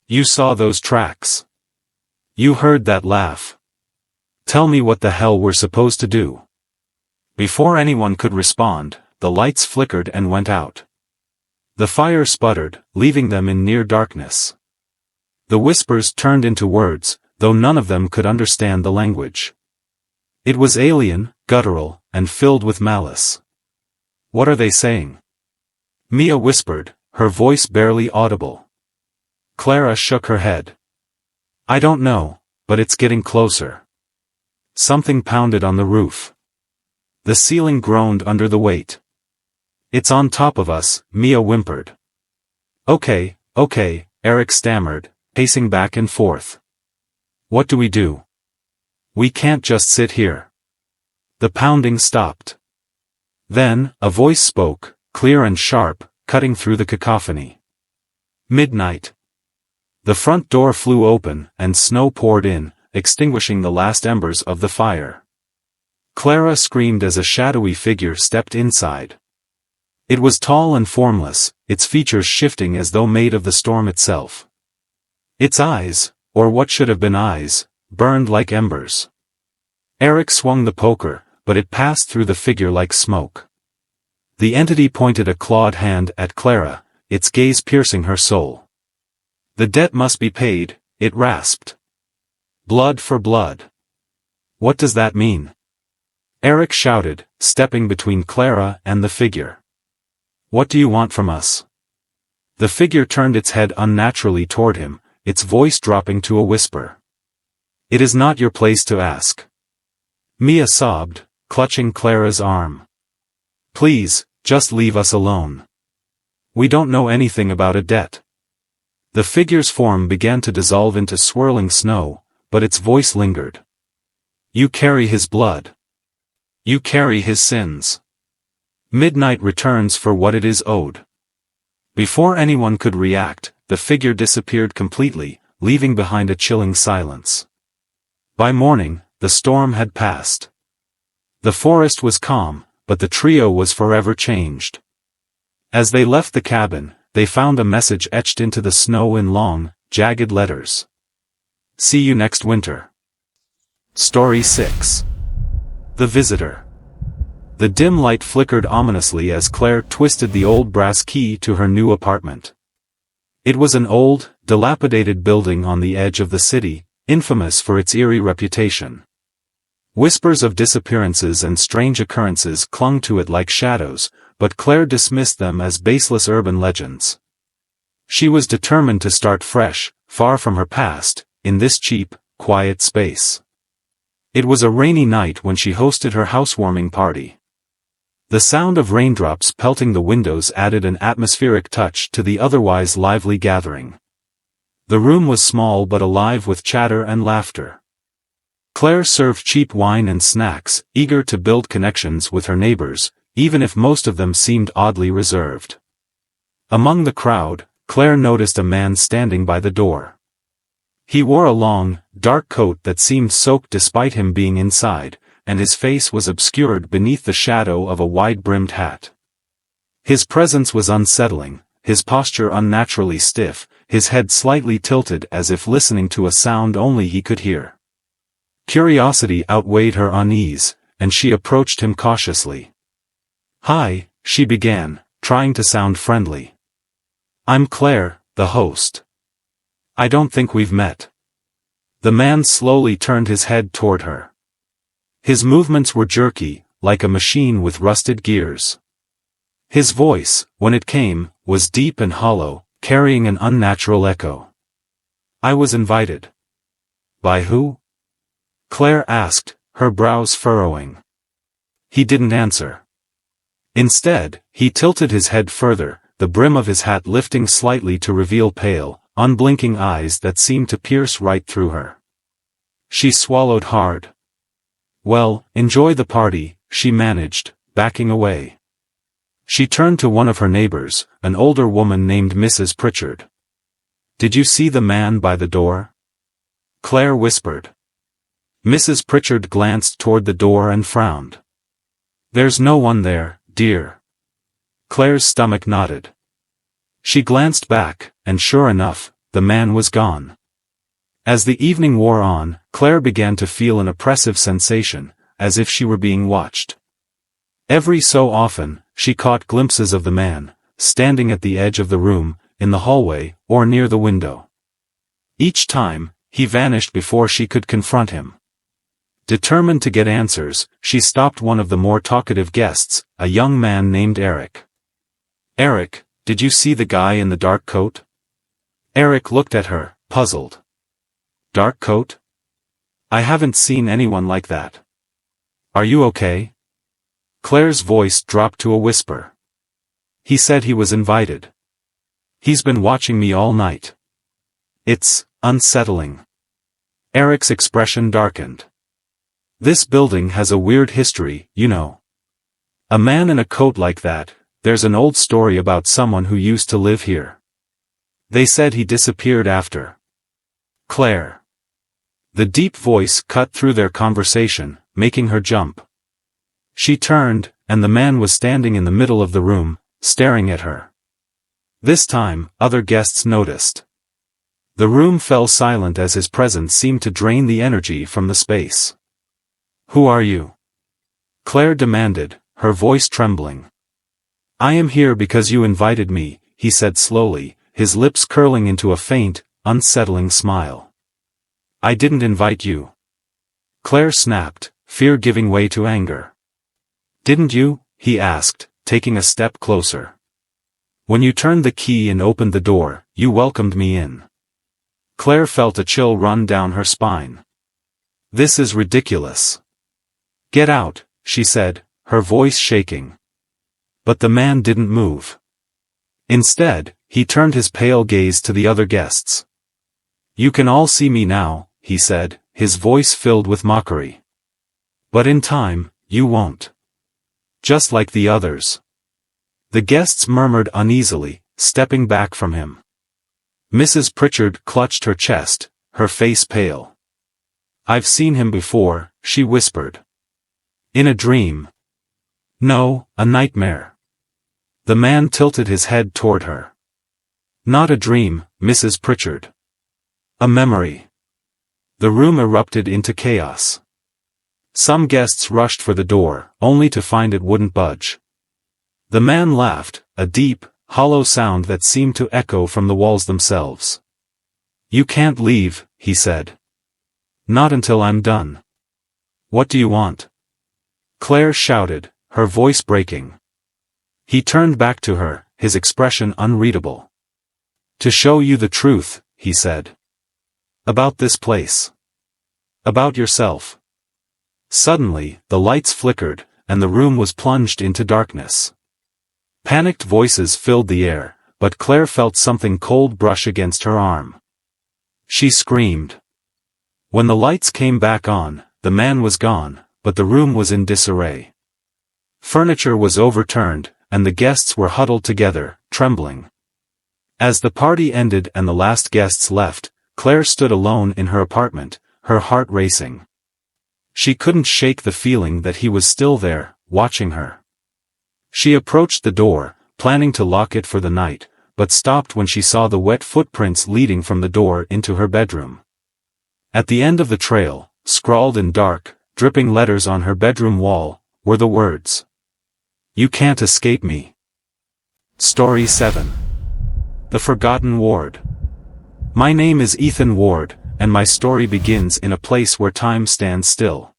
You saw those tracks. You heard that laugh. Tell me what the hell we're supposed to do. Before anyone could respond, the lights flickered and went out. The fire sputtered, leaving them in near darkness. The whispers turned into words, though none of them could understand the language. It was alien, guttural, and filled with malice. What are they saying? Mia whispered, her voice barely audible. Clara shook her head. I don't know, but it's getting closer. Something pounded on the roof. The ceiling groaned under the weight. It's on top of us, Mia whimpered. Okay, Eric stammered, pacing back and forth. What do we do? We can't just sit here. The pounding stopped. Then, a voice spoke, clear and sharp, cutting through the cacophony. Midnight. The front door flew open, and snow poured in, extinguishing the last embers of the fire. Clara screamed as a shadowy figure stepped inside. It was tall and formless, its features shifting as though made of the storm itself. Its eyes, or what should have been eyes, burned like embers. Eric swung the poker, but it passed through the figure like smoke. The entity pointed a clawed hand at Clara, its gaze piercing her soul. The debt must be paid, it rasped. Blood for blood. What does that mean? Eric shouted, stepping between Clara and the figure. What do you want from us? The figure turned its head unnaturally toward him, its voice dropping to a whisper. It is not your place to ask. Mia sobbed, clutching Clara's arm. Please, just leave us alone. We don't know anything about a debt. The figure's form began to dissolve into swirling snow, but its voice lingered. You carry his blood. You carry his sins. Midnight returns for what it is owed. Before anyone could react, the figure disappeared completely, leaving behind a chilling silence. By morning, the storm had passed. The forest was calm, but the trio was forever changed. As they left the cabin, they found a message etched into the snow in long, jagged letters. See you next winter. Story 6. The Visitor. The dim light flickered ominously as Claire twisted the old brass key to her new apartment. It was an old, dilapidated building on the edge of the city, infamous for its eerie reputation. Whispers of disappearances and strange occurrences clung to it like shadows, but Claire dismissed them as baseless urban legends. She was determined to start fresh, far from her past, in this cheap, quiet space. It was a rainy night when she hosted her housewarming party. The sound of raindrops pelting the windows added an atmospheric touch to the otherwise lively gathering. The room was small but alive with chatter and laughter. Claire served cheap wine and snacks, eager to build connections with her neighbors, even if most of them seemed oddly reserved. Among the crowd, Claire noticed a man standing by the door. He wore a long, dark coat that seemed soaked despite him being inside, and his face was obscured beneath the shadow of a wide-brimmed hat. His presence was unsettling, his posture unnaturally stiff, his head slightly tilted as if listening to a sound only he could hear. Curiosity outweighed her unease, and she approached him cautiously. "Hi," she began, trying to sound friendly. "I'm Claire, the host. I don't think we've met." The man slowly turned his head toward her. His movements were jerky, like a machine with rusted gears. His voice, when it came, was deep and hollow, carrying an unnatural echo. "I was invited." "By who?" Claire asked, her brows furrowing. He didn't answer. Instead, he tilted his head further, the brim of his hat lifting slightly to reveal pale, unblinking eyes that seemed to pierce right through her. She swallowed hard. "Well, enjoy the party," she managed, backing away. She turned to one of her neighbors, an older woman named Mrs. Pritchard. "Did you see the man by the door?" Claire whispered. Mrs. Pritchard glanced toward the door and frowned. "There's no one there, dear." Claire's stomach knotted. She glanced back, and sure enough, the man was gone. As the evening wore on, Claire began to feel an oppressive sensation, as if she were being watched. Every so often, she caught glimpses of the man, standing at the edge of the room, in the hallway, or near the window. Each time, he vanished before she could confront him. Determined to get answers, she stopped one of the more talkative guests, a young man named Eric. "Eric, did you see the guy in the dark coat?" Eric looked at her, puzzled. "Dark coat? I haven't seen anyone like that. Are you okay?" Claire's voice dropped to a whisper. "He said he was invited. He's been watching me all night. It's unsettling." Eric's expression darkened. "This building has a weird history, you know. A man in a coat like that, there's an old story about someone who used to live here. They said he disappeared after." "Claire." The deep voice cut through their conversation, making her jump. She turned, and the man was standing in the middle of the room, staring at her. This time, other guests noticed. The room fell silent as his presence seemed to drain the energy from the space. "Who are you?" Claire demanded, her voice trembling. "I am here because you invited me," he said slowly, his lips curling into a faint, unsettling smile. "I didn't invite you." Claire snapped, fear giving way to anger. "Didn't you?" he asked, taking a step closer. "When you turned the key and opened the door, you welcomed me in." Claire felt a chill run down her spine. "This is ridiculous." "Get out," she said, her voice shaking. But the man didn't move. Instead, he turned his pale gaze to the other guests. "You can all see me now," he said, his voice filled with mockery. "But in time, you won't. Just like the others." The guests murmured uneasily, stepping back from him. Mrs. Pritchard clutched her chest, her face pale. I've seen him before, she whispered. In a dream. No, a nightmare. The man tilted his head toward her. Not a dream, Mrs. Pritchard. A memory. The room erupted into chaos. Some guests rushed for the door, only to find it wouldn't budge. The man laughed, a deep, hollow sound that seemed to echo from the walls themselves. You can't leave, he said. Not until I'm done. What do you want? Claire shouted, her voice breaking. He turned back to her, his expression unreadable. To show you the truth, he said. About this place. About yourself. Suddenly, the lights flickered, and the room was plunged into darkness. Panicked voices filled the air, but Claire felt something cold brush against her arm. She screamed. When the lights came back on, the man was gone, but the room was in disarray. Furniture was overturned, and the guests were huddled together, trembling. As the party ended and the last guests left, Claire stood alone in her apartment, her heart racing. She couldn't shake the feeling that he was still there, watching her. She approached the door, planning to lock it for the night, but stopped when she saw the wet footprints leading from the door into her bedroom. At the end of the trail, scrawled in dark, dripping letters on her bedroom wall, were the words. You can't escape me. Story 7. The Forgotten Ward. My name is Ethan Ward, and my story begins in a place where time stands still.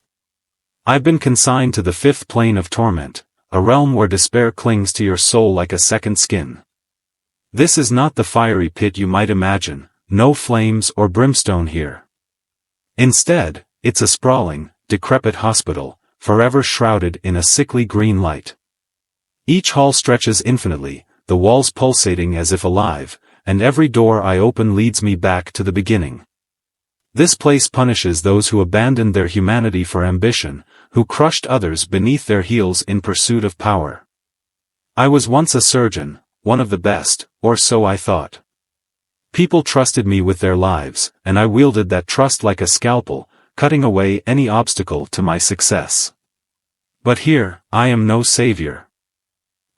I've been consigned to the fifth plane of torment, a realm where despair clings to your soul like a second skin. This is not the fiery pit you might imagine, no flames or brimstone here. Instead, it's a sprawling, decrepit hospital, forever shrouded in a sickly green light. Each hall stretches infinitely, the walls pulsating as if alive, and every door I open leads me back to the beginning. This place punishes those who abandoned their humanity for ambition, who crushed others beneath their heels in pursuit of power. I was once a surgeon, one of the best, or so I thought. People trusted me with their lives, and I wielded that trust like a scalpel, cutting away any obstacle to my success. But here, I am no savior.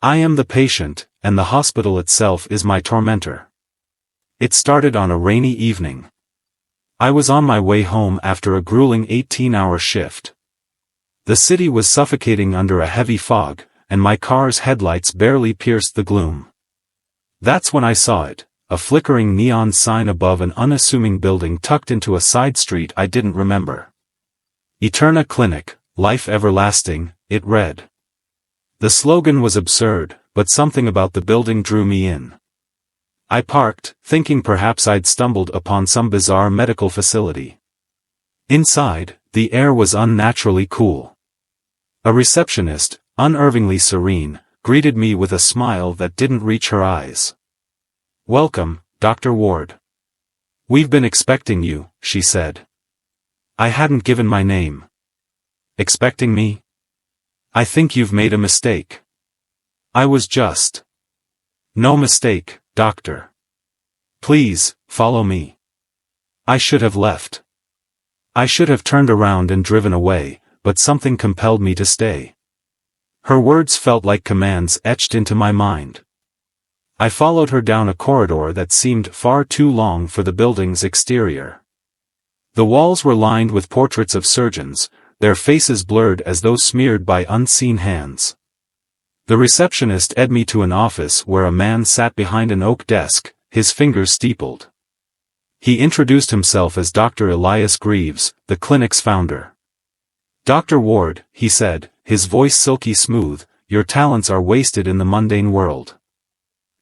I am the patient, and the hospital itself is my tormentor. It started on a rainy evening. I was on my way home after a grueling 18-hour shift. The city was suffocating under a heavy fog, and my car's headlights barely pierced the gloom. That's when I saw it, a flickering neon sign above an unassuming building tucked into a side street I didn't remember. Eterna Clinic, Life Everlasting, it read. The slogan was absurd, but something about the building drew me in. I parked, thinking perhaps I'd stumbled upon some bizarre medical facility. Inside, the air was unnaturally cool. A receptionist, unervingly serene, greeted me with a smile that didn't reach her eyes. Welcome, Dr. Ward. We've been expecting you, she said. I hadn't given my name. Expecting me? I think you've made a mistake. I was just. No mistake, doctor. Please, follow me. I should have left. I should have turned around and driven away, but something compelled me to stay. Her words felt like commands etched into my mind. I followed her down a corridor that seemed far too long for the building's exterior. The walls were lined with portraits of surgeons, their faces blurred as though smeared by unseen hands. The receptionist led me to an office where a man sat behind an oak desk, his fingers steepled. He introduced himself as Dr. Elias Greaves, the clinic's founder. Dr. Ward, he said, his voice silky smooth, your talents are wasted in the mundane world.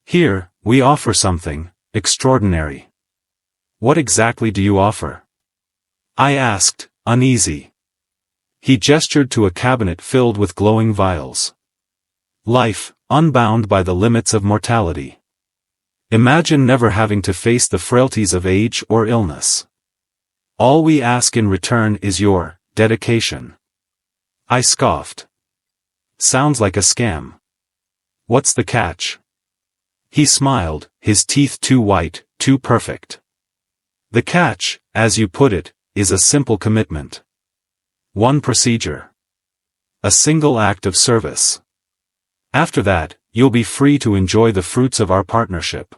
Here, we offer something extraordinary. What exactly do you offer? I asked, uneasy. He gestured to a cabinet filled with glowing vials. Life, unbound by the limits of mortality. Imagine never having to face the frailties of age or illness. All we ask in return is your dedication. I scoffed. Sounds like a scam. What's the catch? He smiled, his teeth too white, too perfect. The catch, as you put it, is a simple commitment. One procedure. A single act of service. After that, you'll be free to enjoy the fruits of our partnership.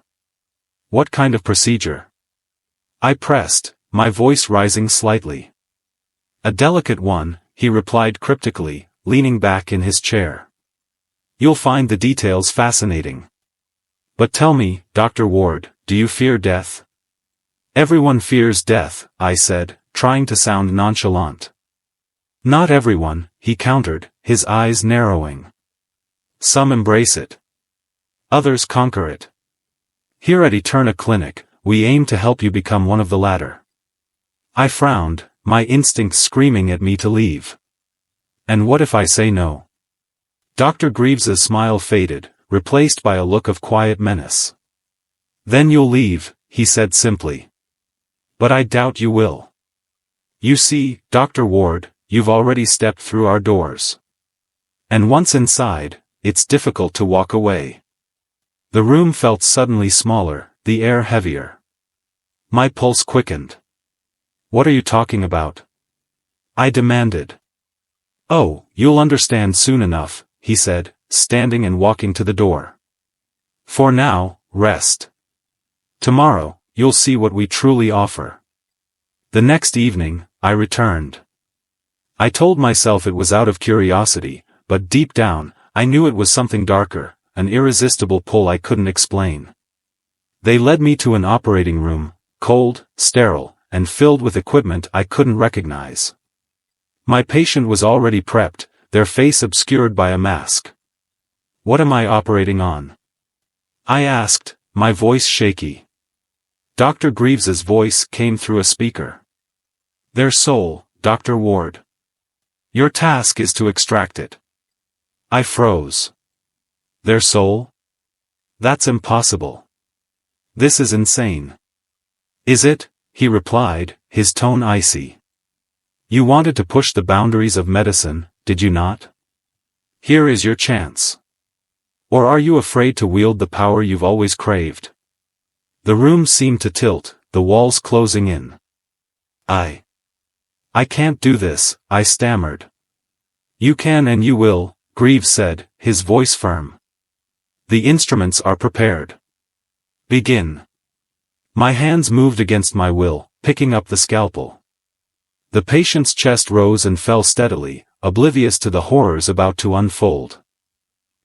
What kind of procedure? I pressed, my voice rising slightly. A delicate one, he replied cryptically, leaning back in his chair. You'll find the details fascinating. But tell me, Dr. Ward, do you fear death? Everyone fears death, I said, trying to sound nonchalant. Not everyone, he countered, his eyes narrowing. Some embrace it. Others conquer it. Here at Eterna Clinic, we aim to help you become one of the latter. I frowned, my instincts screaming at me to leave. And what if I say no? Dr. Greaves's smile faded, replaced by a look of quiet menace. Then you'll leave, he said simply. But I doubt you will. You see, Dr. Ward, you've already stepped through our doors. And once inside, it's difficult to walk away. The room felt suddenly smaller, the air heavier. My pulse quickened. What are you talking about? I demanded. Oh, you'll understand soon enough, he said, standing and walking to the door. For now, rest. Tomorrow, you'll see what we truly offer. The next evening, I returned. I told myself it was out of curiosity, but deep down, I knew it was something darker, an irresistible pull I couldn't explain. They led me to an operating room, cold, sterile, and filled with equipment I couldn't recognize. My patient was already prepped, their face obscured by a mask. What am I operating on? I asked, my voice shaky. Dr. Greaves's voice came through a speaker. Their soul, Dr. Ward. Your task is to extract it. I froze. Their soul? That's impossible. This is insane. Is it? He replied, his tone icy. You wanted to push the boundaries of medicine, did you not? Here is your chance. Or are you afraid to wield the power you've always craved? The room seemed to tilt, the walls closing in. I can't do this, I stammered. You can and you will, Greaves said, his voice firm. The instruments are prepared. Begin. My hands moved against my will, picking up the scalpel. The patient's chest rose and fell steadily, oblivious to the horrors about to unfold.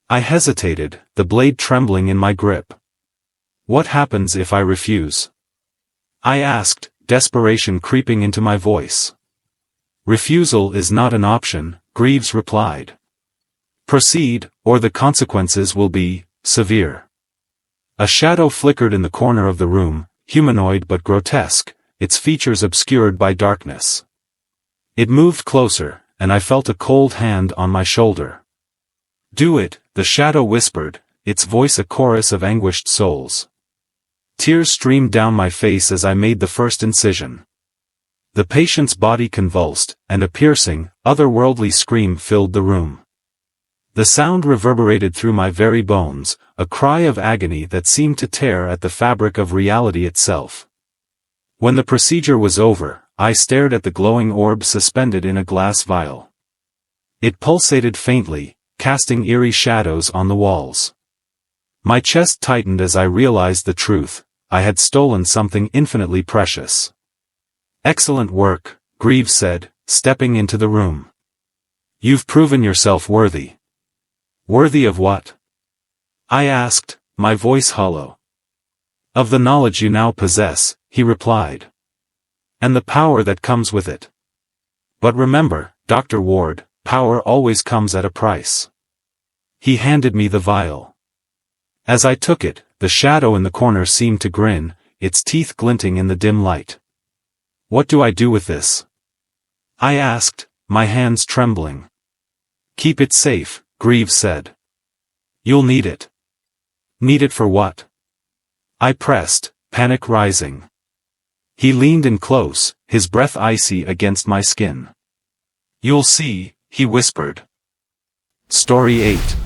I hesitated, the blade trembling in my grip. What happens if I refuse? I asked, desperation creeping into my voice. Refusal is not an option, Greaves replied. Proceed, or the consequences will be severe. A shadow flickered in the corner of the room, humanoid but grotesque, its features obscured by darkness. It moved closer, and I felt a cold hand on my shoulder. Do it, the shadow whispered, its voice a chorus of anguished souls. Tears streamed down my face as I made the first incision. The patient's body convulsed, and a piercing, otherworldly scream filled the room. The sound reverberated through my very bones, a cry of agony that seemed to tear at the fabric of reality itself. When the procedure was over, I stared at the glowing orb suspended in a glass vial. It pulsated faintly, casting eerie shadows on the walls. My chest tightened as I realized the truth, I had stolen something infinitely precious. Excellent work, Greaves said, stepping into the room. You've proven yourself worthy. Worthy of what? I asked, my voice hollow. Of the knowledge you now possess, he replied. And the power that comes with it. But remember, Dr. Ward, power always comes at a price. He handed me the vial. As I took it, the shadow in the corner seemed to grin, its teeth glinting in the dim light. What do I do with this? I asked, my hands trembling. Keep it safe, Greaves said. You'll need it. Need it for what? I pressed, panic rising. He leaned in close, his breath icy against my skin. You'll see, he whispered. Story 8.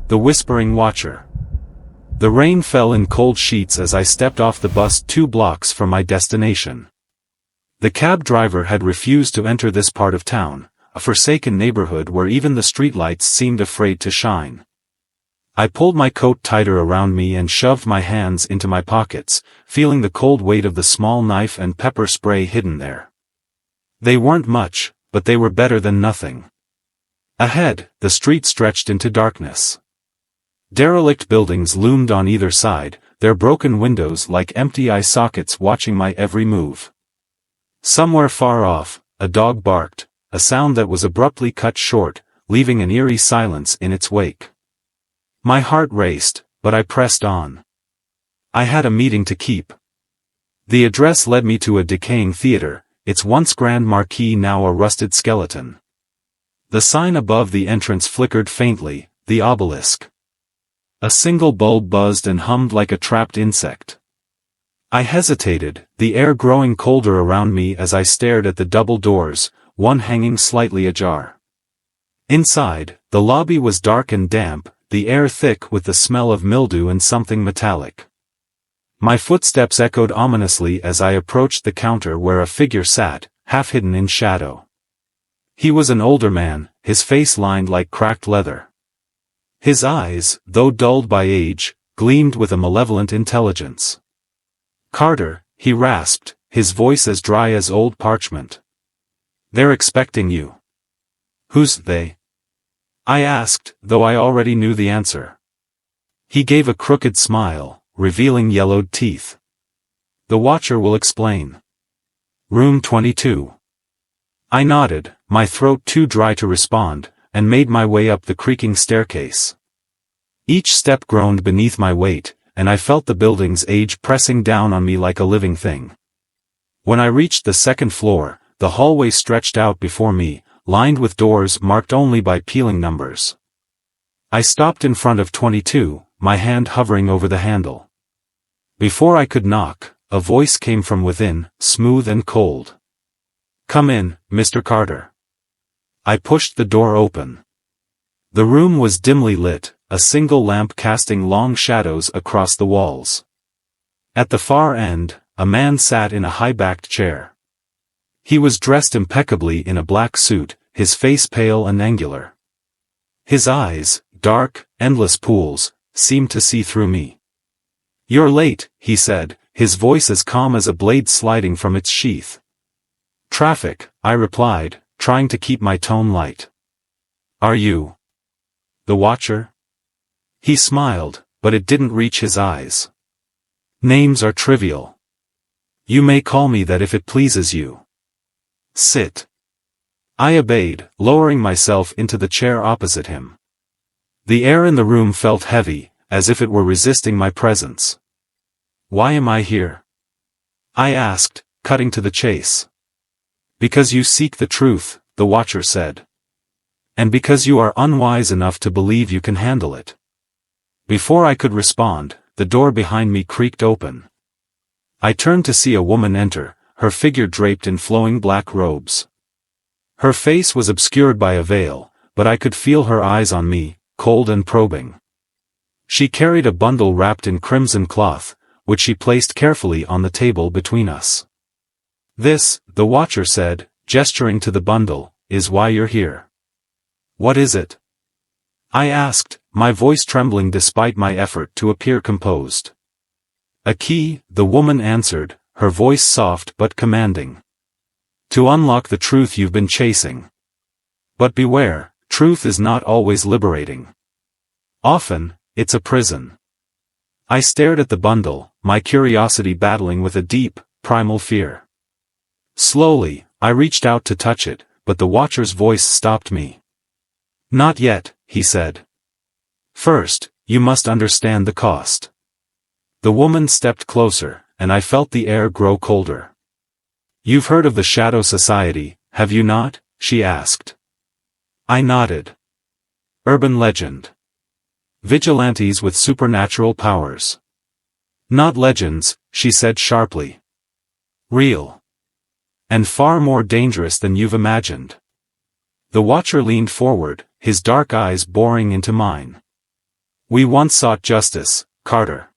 The Whispering Watcher. The rain fell in cold sheets as I stepped off the bus 2 blocks from my destination. The cab driver had refused to enter this part of town, a forsaken neighborhood where even the streetlights seemed afraid to shine. I pulled my coat tighter around me and shoved my hands into my pockets, feeling the cold weight of the small knife and pepper spray hidden there. They weren't much, but they were better than nothing. Ahead, the street stretched into darkness. Derelict buildings loomed on either side, their broken windows like empty eye sockets watching my every move. Somewhere far off, a dog barked, a sound that was abruptly cut short, leaving an eerie silence in its wake. My heart raced, but I pressed on. I had a meeting to keep. The address led me to a decaying theater, its once grand marquee now a rusted skeleton. The sign above the entrance flickered faintly, the obelisk. A single bulb buzzed and hummed like a trapped insect. I hesitated, the air growing colder around me as I stared at the double doors, one hanging slightly ajar. Inside, the lobby was dark and damp, the air thick with the smell of mildew and something metallic. My footsteps echoed ominously as I approached the counter where a figure sat, half hidden in shadow. He was an older man, his face lined like cracked leather. His eyes, though dulled by age, gleamed with a malevolent intelligence. "Carter," he rasped, his voice as dry as old parchment. "They're expecting you." "Who's they?" I asked, though I already knew the answer. He gave a crooked smile, revealing yellowed teeth. "The Watcher will explain. Room 22. I nodded, my throat too dry to respond, and made my way up the creaking staircase. Each step groaned beneath my weight, and I felt the building's age pressing down on me like a living thing. When I reached the second floor, the hallway stretched out before me, lined with doors marked only by peeling numbers. I stopped in front of 22, my hand hovering over the handle. Before I could knock, a voice came from within, smooth and cold. "Come in, Mr. Carter." I pushed the door open. The room was dimly lit, a single lamp casting long shadows across the walls. At the far end, a man sat in a high-backed chair. He was dressed impeccably in a black suit, his face pale and angular. His eyes, dark, endless pools, seemed to see through me. "You're late," he said, his voice as calm as a blade sliding from its sheath. "Traffic," I replied, trying to keep my tone light. "Are you the Watcher?" He smiled, but it didn't reach his eyes. "Names are trivial. You may call me that if it pleases you. Sit." I obeyed, lowering myself into the chair opposite him. The air in the room felt heavy, as if it were resisting my presence. "Why am I here?" I asked, cutting to the chase. "Because you seek the truth," the Watcher said. "And because you are unwise enough to believe you can handle it." Before I could respond, the door behind me creaked open. I turned to see a woman enter, her figure draped in flowing black robes. Her face was obscured by a veil, but I could feel her eyes on me, cold and probing. She carried a bundle wrapped in crimson cloth, which she placed carefully on the table between us. "This," the Watcher said, gesturing to the bundle, "is why you're here." "What is it?" I asked, my voice trembling despite my effort to appear composed. "A key," the woman answered, her voice soft but commanding. "To unlock the truth you've been chasing. But beware, truth is not always liberating. Often, it's a prison." I stared at the bundle, my curiosity battling with a deep, primal fear. Slowly, I reached out to touch it, but the Watcher's voice stopped me. "Not yet," he said. "First, you must understand the cost." The woman stepped closer, and I felt the air grow colder. "You've heard of the Shadow Society, have you not?" she asked. I nodded. "Urban legend. Vigilantes with supernatural powers." "Not legends," she said sharply. "Real. And far more dangerous than you've imagined." The Watcher leaned forward, his dark eyes boring into mine. "We once sought justice, Carter.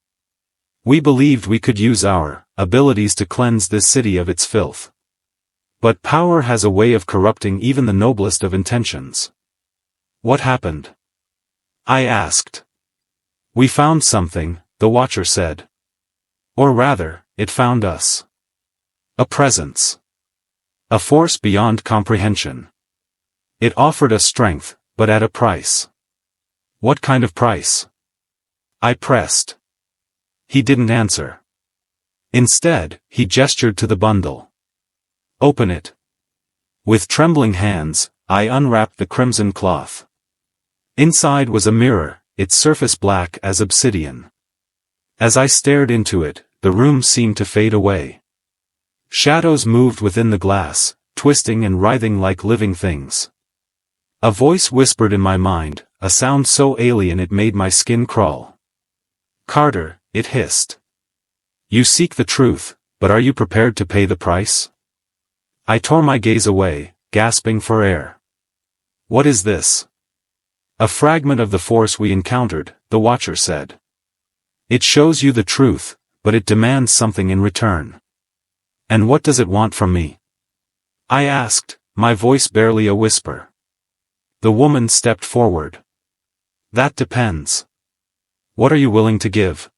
We believed we could use our abilities to cleanse this city of its filth. But power has a way of corrupting even the noblest of intentions. What happened? I asked. We found something, the Watcher said. Or rather, it found us. A presence. A force beyond comprehension. It offered us strength, but at a price. What kind of price? I pressed. He didn't answer. Instead, he gestured to the bundle. Open it. With trembling hands, I unwrapped the crimson cloth. Inside was a mirror, its surface black as obsidian. As I stared into it, the room seemed to fade away. Shadows moved within the glass, twisting and writhing like living things. A voice whispered in my mind, a sound so alien it made my skin crawl. Carter, it hissed. You seek the truth, but are you prepared to pay the price? I tore my gaze away, gasping for air. What is this? A fragment of the force we encountered, the Watcher said. It shows you the truth, but it demands something in return. And what does it want from me? I asked, my voice barely a whisper. The woman stepped forward. That depends. What are you willing to give?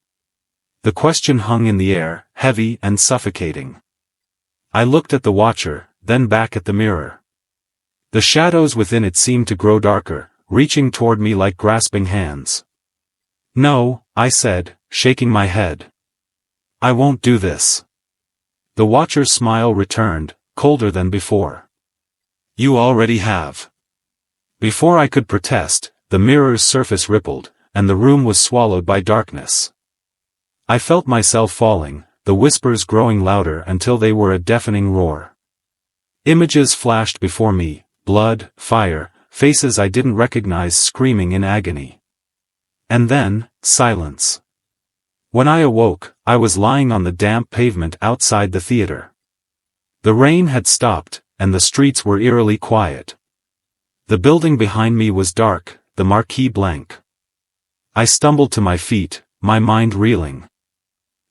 The question hung in the air, heavy and suffocating. I looked at the Watcher, then back at the mirror. The shadows within it seemed to grow darker, reaching toward me like grasping hands. No, I said, shaking my head. I won't do this. The Watcher's smile returned, colder than before. You already have. Before I could protest, the mirror's surface rippled, and the room was swallowed by darkness. I felt myself falling, the whispers growing louder until they were a deafening roar. Images flashed before me, blood, fire, faces I didn't recognize screaming in agony. And then, silence. When I awoke, I was lying on the damp pavement outside the theater. The rain had stopped, and the streets were eerily quiet. The building behind me was dark, the marquee blank. I stumbled to my feet, my mind reeling.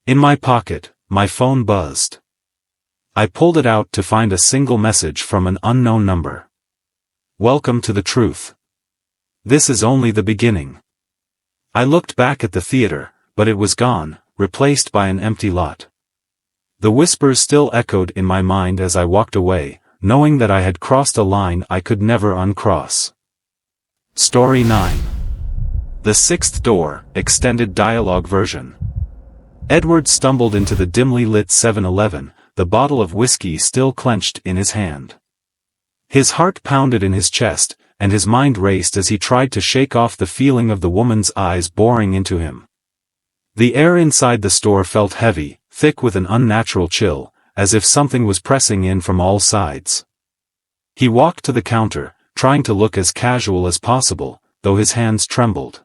In my pocket, my phone buzzed. I pulled it out to find a single message from an unknown number. Welcome to the truth. This is only the beginning. I looked back at the theater, but it was gone, replaced by an empty lot. The whispers still echoed in my mind as I walked away, knowing that I had crossed a line I could never uncross. Story 9. The Sixth Door, Extended Dialogue Version. Edward stumbled into the dimly lit 7-Eleven, the bottle of whiskey still clenched in his hand. His heart pounded in his chest, and his mind raced as he tried to shake off the feeling of the woman's eyes boring into him. The air inside the store felt heavy, thick with an unnatural chill, as if something was pressing in from all sides. He walked to the counter, trying to look as casual as possible, though his hands trembled.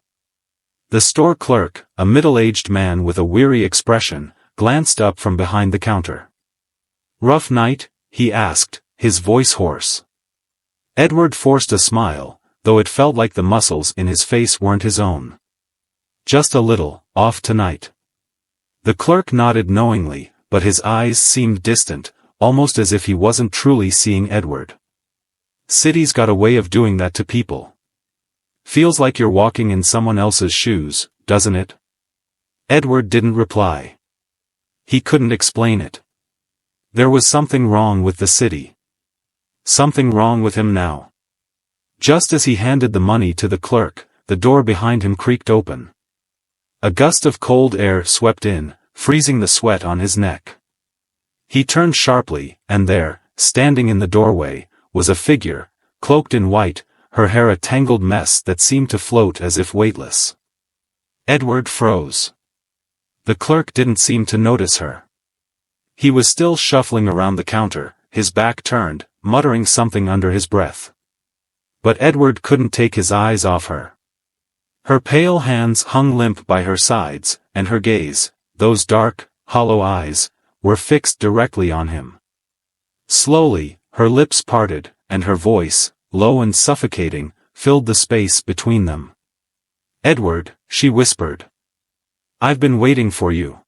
The store clerk, a middle-aged man with a weary expression, glanced up from behind the counter. Rough night? He asked, his voice hoarse. Edward forced a smile, though it felt like the muscles in his face weren't his own. Just a little, off tonight. The clerk nodded knowingly, but his eyes seemed distant, almost as if he wasn't truly seeing Edward. City's got a way of doing that to people. Feels like you're walking in someone else's shoes, doesn't it? Edward didn't reply. He couldn't explain it. There was something wrong with the city. Something wrong with him now. Just as he handed the money to the clerk, the door behind him creaked open. A gust of cold air swept in, freezing the sweat on his neck. He turned sharply, and there, standing in the doorway, was a figure, cloaked in white, her hair a tangled mess that seemed to float as if weightless. Edward froze. The clerk didn't seem to notice her. He was still shuffling around the counter, his back turned, muttering something under his breath. But Edward couldn't take his eyes off her. Her pale hands hung limp by her sides, and her gaze, those dark, hollow eyes, were fixed directly on him. Slowly, her lips parted, and her voice, low and suffocating, filled the space between them. Edward, she whispered. I've been waiting for you.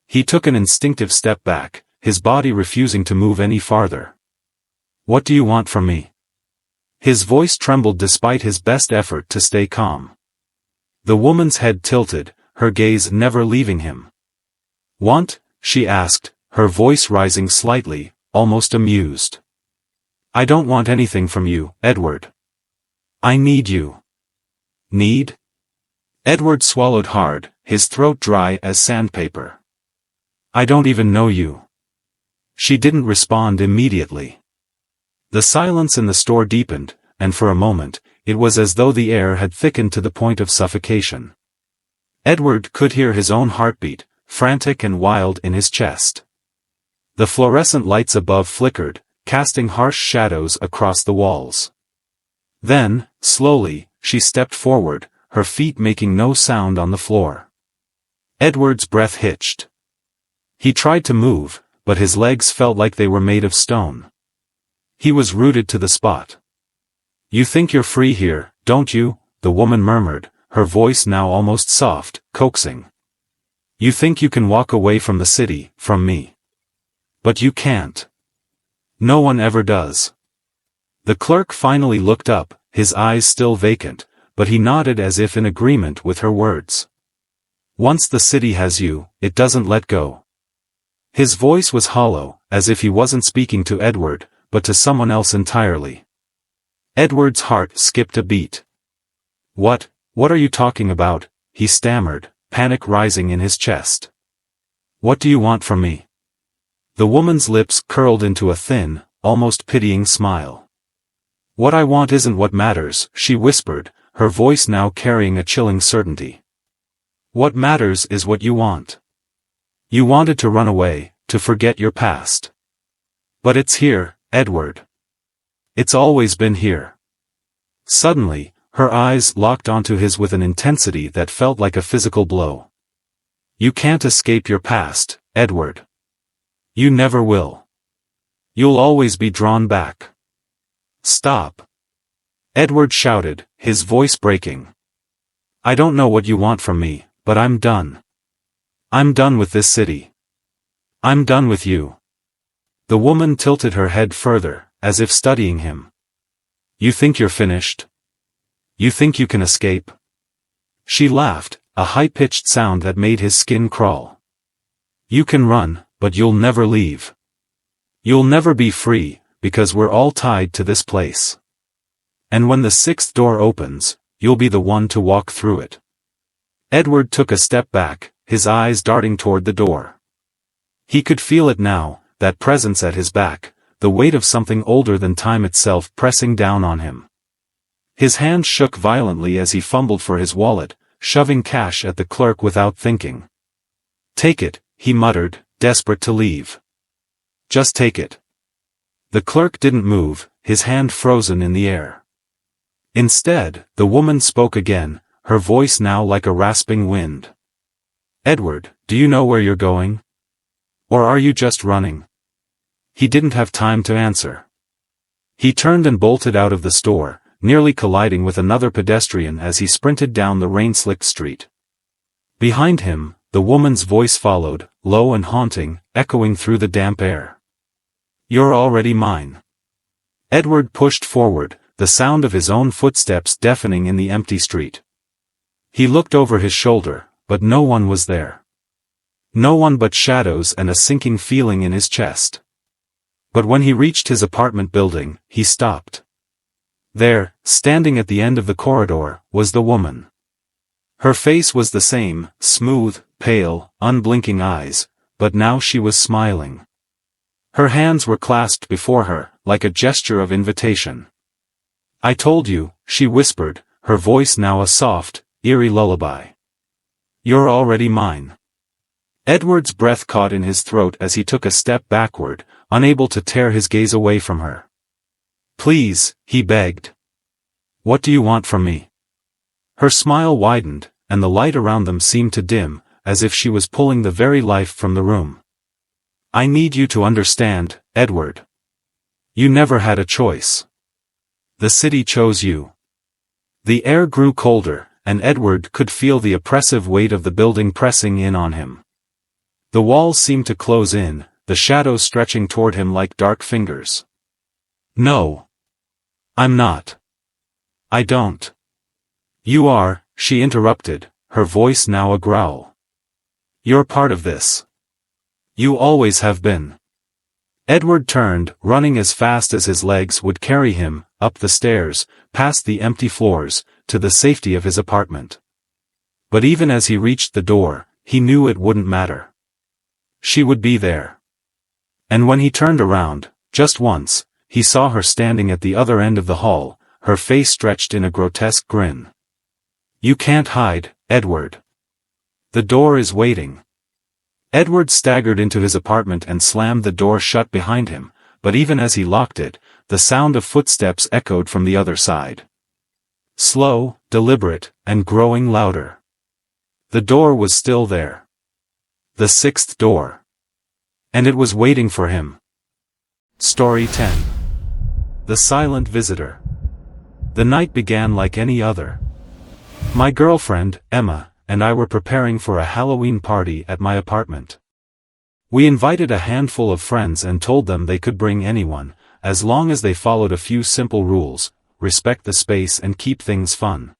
He took an instinctive step back, his body refusing to move any farther. What do you want from me? His voice trembled despite his best effort to stay calm. The woman's head tilted, her gaze never leaving him. Want? She asked, her voice rising slightly, almost amused. I don't want anything from you, Edward. I need you. Need? Edward swallowed hard, his throat dry as sandpaper. I don't even know you. She didn't respond immediately. The silence in the store deepened, and for a moment, it was as though the air had thickened to the point of suffocation. Edward could hear his own heartbeat, frantic and wild in his chest. The fluorescent lights above flickered, casting harsh shadows across the walls. Then, slowly, she stepped forward, her feet making no sound on the floor. Edward's breath hitched. He tried to move, but his legs felt like they were made of stone. He was rooted to the spot. You think you're free here, don't you? The woman murmured, her voice now almost soft, coaxing. You think you can walk away from the city, from me. But you can't. No one ever does. The clerk finally looked up, his eyes still vacant, but he nodded as if in agreement with her words. Once the city has you, it doesn't let go. His voice was hollow, as if he wasn't speaking to Edward, but to someone else entirely. Edward's heart skipped a beat. What are you talking about? He stammered, panic rising in his chest. What do you want from me? The woman's lips curled into a thin, almost pitying smile. What I want isn't what matters, she whispered, her voice now carrying a chilling certainty. What matters is what you want. You wanted to run away, to forget your past. But it's here, Edward. It's always been here. Suddenly, her eyes locked onto his with an intensity that felt like a physical blow. You can't escape your past, Edward. You never will. You'll always be drawn back. Stop. Edward shouted, his voice breaking. I don't know what you want from me, but I'm done. I'm done with this city. I'm done with you. The woman tilted her head further, as if studying him. You think you're finished? You think you can escape? She laughed, a high-pitched sound that made his skin crawl. You can run, but you'll never leave. You'll never be free, because we're all tied to this place. And when the sixth door opens, you'll be the one to walk through it. Edward took a step back, his eyes darting toward the door. He could feel it now, that presence at his back, the weight of something older than time itself pressing down on him. His hand shook violently as he fumbled for his wallet, shoving cash at the clerk without thinking. Take it, he muttered, desperate to leave. Just take it. The clerk didn't move, his hand frozen in the air. Instead, the woman spoke again, her voice now like a rasping wind. Edward, do you know where you're going? Or are you just running? He didn't have time to answer. He turned and bolted out of the store, nearly colliding with another pedestrian as he sprinted down the rain-slicked street. Behind him, the woman's voice followed, low and haunting, echoing through the damp air. You're already mine. Edward pushed forward, the sound of his own footsteps deafening in the empty street. He looked over his shoulder, but no one was there. No one but shadows and a sinking feeling in his chest. But when he reached his apartment building, he stopped. There, standing at the end of the corridor, was the woman. Her face was the same, smooth, pale, unblinking eyes, but now she was smiling. Her hands were clasped before her, like a gesture of invitation. I told you, she whispered, her voice now a soft, eerie lullaby. You're already mine. Edward's breath caught in his throat as he took a step backward, unable to tear his gaze away from her. Please, he begged. What do you want from me? Her smile widened, and the light around them seemed to dim, as if she was pulling the very life from the room. I need you to understand, Edward. You never had a choice. The city chose you. The air grew colder, and Edward could feel the oppressive weight of the building pressing in on him. The walls seemed to close in, the shadows stretching toward him like dark fingers. No. I'm not. I don't. You are, she interrupted, her voice now a growl. You're part of this. You always have been. Edward turned, running as fast as his legs would carry him, up the stairs, past the empty floors, to the safety of his apartment. But even as he reached the door, he knew it wouldn't matter. She would be there. And when he turned around, just once, he saw her standing at the other end of the hall, her face stretched in a grotesque grin. You can't hide, Edward. The door is waiting. Edward staggered into his apartment and slammed the door shut behind him, but even as he locked it, the sound of footsteps echoed from the other side. Slow, deliberate, and growing louder. The door was still there. The sixth door. And it was waiting for him. Story 10. The Silent Visitor. The night began like any other. My girlfriend, Emma, and I were preparing for a Halloween party at my apartment. We invited a handful of friends and told them they could bring anyone, as long as they followed a few simple rules: respect the space and keep things fun.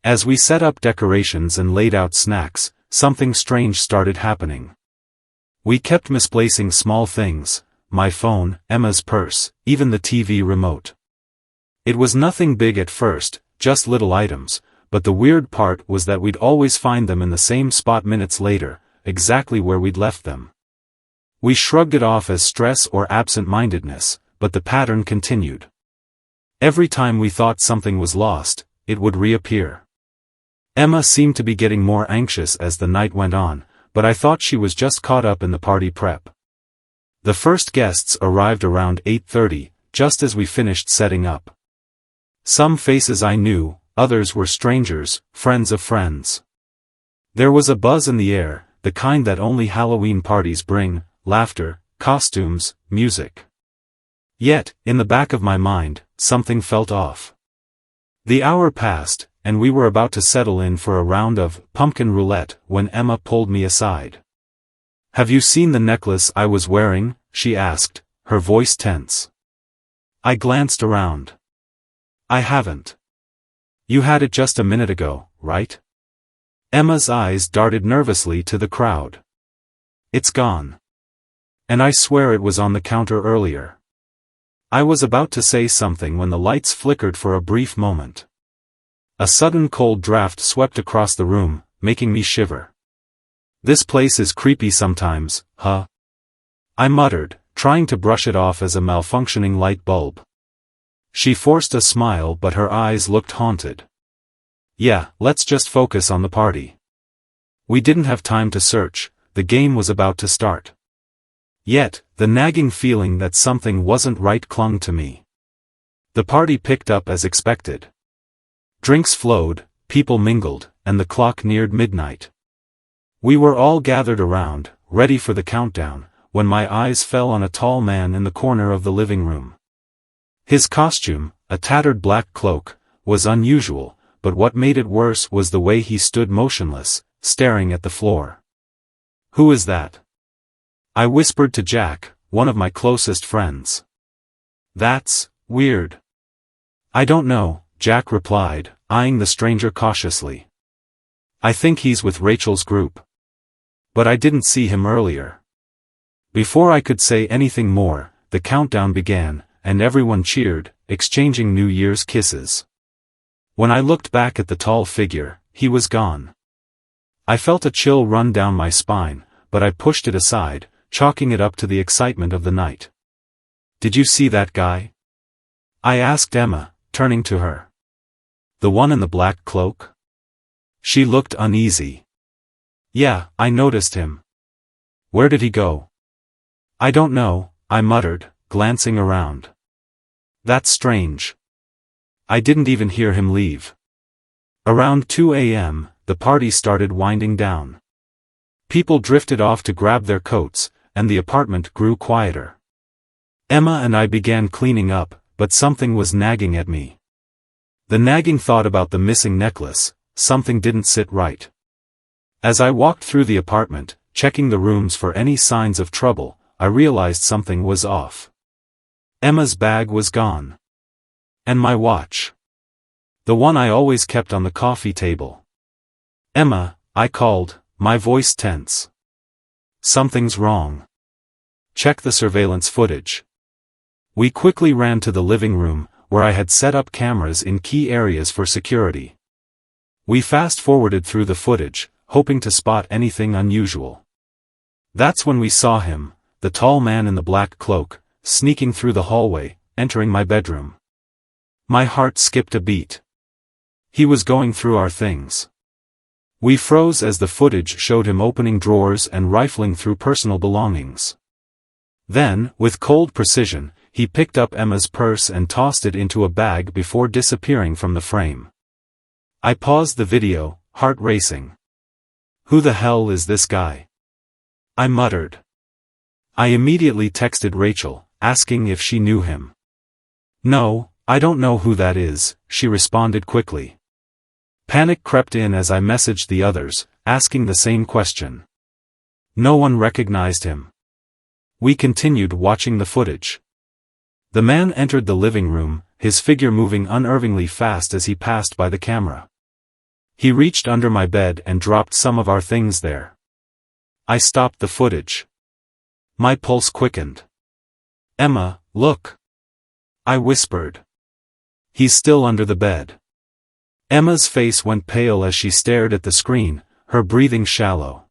As we set up decorations and laid out snacks, something strange started happening. We kept misplacing small things: my phone, Emma's purse, even the TV remote. It was nothing big at first, just little items, but the weird part was that we'd always find them in the same spot minutes later, exactly where we'd left them. We shrugged it off as stress or absent-mindedness, but the pattern continued. Every time we thought something was lost, it would reappear. Emma seemed to be getting more anxious as the night went on, but I thought she was just caught up in the party prep. The first guests arrived around 8:30, just as we finished setting up. Some faces I knew, others were strangers, friends of friends. There was a buzz in the air, the kind that only Halloween parties bring: laughter, costumes, music. Yet, in the back of my mind, something felt off. The hour passed, and we were about to settle in for a round of pumpkin roulette when Emma pulled me aside. Have you seen the necklace I was wearing? She asked, her voice tense. I glanced around. I haven't. You had it just a minute ago, right? Emma's eyes darted nervously to the crowd. It's gone. And I swear it was on the counter earlier. I was about to say something when the lights flickered for a brief moment. A sudden cold draft swept across the room, making me shiver. This place is creepy sometimes, huh? I muttered, trying to brush it off as a malfunctioning light bulb. She forced a smile, but her eyes looked haunted. Yeah, let's just focus on the party. We didn't have time to search, the game was about to start. Yet, the nagging feeling that something wasn't right clung to me. The party picked up as expected. Drinks flowed, people mingled, and the clock neared midnight. We were all gathered around, ready for the countdown, when my eyes fell on a tall man in the corner of the living room. His costume, a tattered black cloak, was unusual, but what made it worse was the way he stood motionless, staring at the floor. Who is that? I whispered to Jack, one of my closest friends. That's weird. I don't know, Jack replied, eyeing the stranger cautiously. I think he's with Rachel's group. But I didn't see him earlier. Before I could say anything more, the countdown began, and everyone cheered, exchanging New Year's kisses. When I looked back at the tall figure, he was gone. I felt a chill run down my spine, but I pushed it aside, chalking it up to the excitement of the night. Did you see that guy? I asked Emma, turning to her. The one in the black cloak? She looked uneasy. Yeah, I noticed him. Where did he go? I don't know, I muttered, glancing around. That's strange. I didn't even hear him leave. Around 2 a.m., the party started winding down. People drifted off to grab their coats, and the apartment grew quieter. Emma and I began cleaning up, but something was nagging at me. The nagging thought about the missing necklace, something didn't sit right. As I walked through the apartment, checking the rooms for any signs of trouble, I realized something was off. Emma's bag was gone. And my watch. The one I always kept on the coffee table. Emma, I called, my voice tense. Something's wrong. Check the surveillance footage. We quickly ran to the living room, where I had set up cameras in key areas for security. We fast-forwarded through the footage, hoping to spot anything unusual. That's when we saw him, the tall man in the black cloak, sneaking through the hallway, entering my bedroom. My heart skipped a beat. He was going through our things. We froze as the footage showed him opening drawers and rifling through personal belongings. Then, with cold precision, he picked up Emma's purse and tossed it into a bag before disappearing from the frame. I paused the video, heart racing. Who the hell is this guy? I muttered. I immediately texted Rachel, asking if she knew him. No, I don't know who that is, she responded quickly. Panic crept in as I messaged the others, asking the same question. No one recognized him. We continued watching the footage. The man entered the living room, his figure moving unnervingly fast as he passed by the camera. He reached under my bed and dropped some of our things there. I stopped the footage. My pulse quickened. Emma, look. I whispered. He's still under the bed. Emma's face went pale as she stared at the screen, her breathing shallow.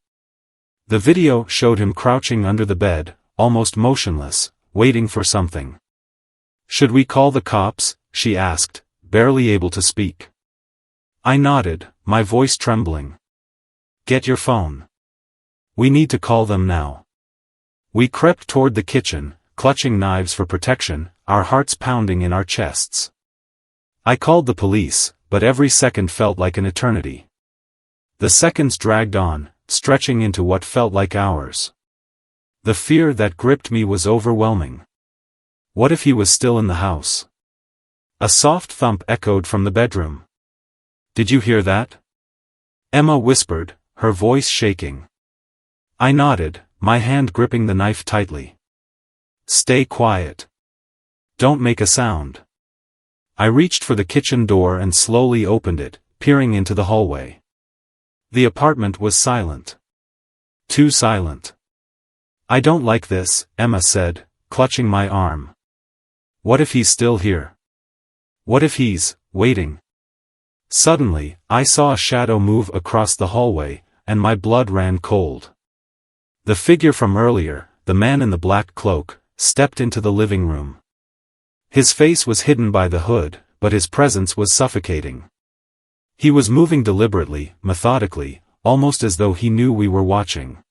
The video showed him crouching under the bed, almost motionless, waiting for something. Should we call the cops? She asked, barely able to speak. I nodded, my voice trembling. Get your phone. We need to call them now. We crept toward the kitchen, clutching knives for protection, our hearts pounding in our chests. I called the police, but every second felt like an eternity. The seconds dragged on, stretching into what felt like hours. The fear that gripped me was overwhelming. What if he was still in the house? A soft thump echoed from the bedroom. Did you hear that? Emma whispered, her voice shaking. I nodded, my hand gripping the knife tightly. Stay quiet. Don't make a sound. I reached for the kitchen door and slowly opened it, peering into the hallway. The apartment was silent. Too silent. I don't like this, Emma said, clutching my arm. What if he's still here? What if he's waiting? Suddenly, I saw a shadow move across the hallway, and my blood ran cold. The figure from earlier, the man in the black cloak, stepped into the living room. His face was hidden by the hood, but his presence was suffocating. He was moving deliberately, methodically, almost as though he knew we were watching.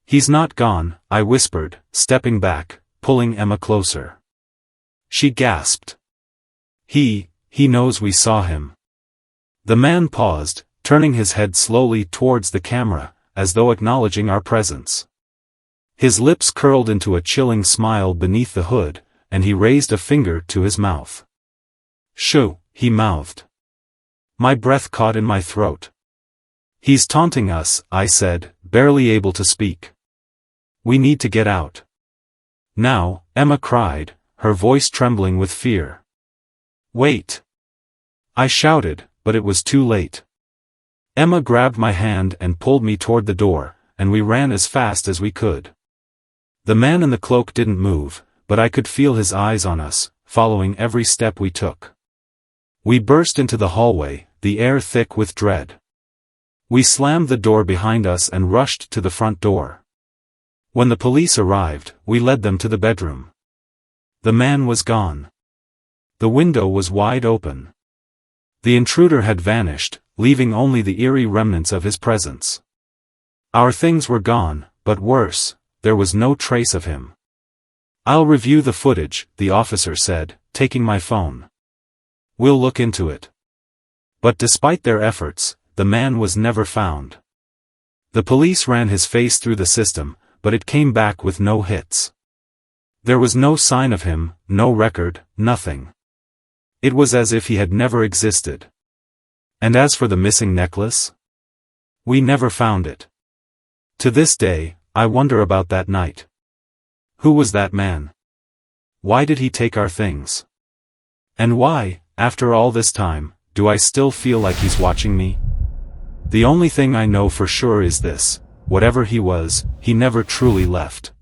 He's not gone, I whispered, stepping back, pulling Emma closer. She gasped. He knows we saw him. The man paused, turning his head slowly towards the camera, as though acknowledging our presence. His lips curled into a chilling smile beneath the hood, and he raised a finger to his mouth. Shoo, he mouthed. My breath caught in my throat. He's taunting us, I said, barely able to speak. We need to get out. Now, Emma cried, her voice trembling with fear. Wait. I shouted, but it was too late. Emma grabbed my hand and pulled me toward the door, and we ran as fast as we could. The man in the cloak didn't move, but I could feel his eyes on us, following every step we took. We burst into the hallway, the air thick with dread. We slammed the door behind us and rushed to the front door. When the police arrived, we led them to the bedroom. The man was gone. The window was wide open. The intruder had vanished, leaving only the eerie remnants of his presence. Our things were gone, but worse, there was no trace of him. I'll review the footage, the officer said, taking my phone. We'll look into it. But despite their efforts, the man was never found. The police ran his face through the system, but it came back with no hits. There was no sign of him, no record, nothing. It was as if he had never existed. And as for the missing necklace? We never found it. To this day, I wonder about that night. Who was that man? Why did he take our things? And why, after all this time, do I still feel like he's watching me? The only thing I know for sure is this: whatever he was, he never truly left.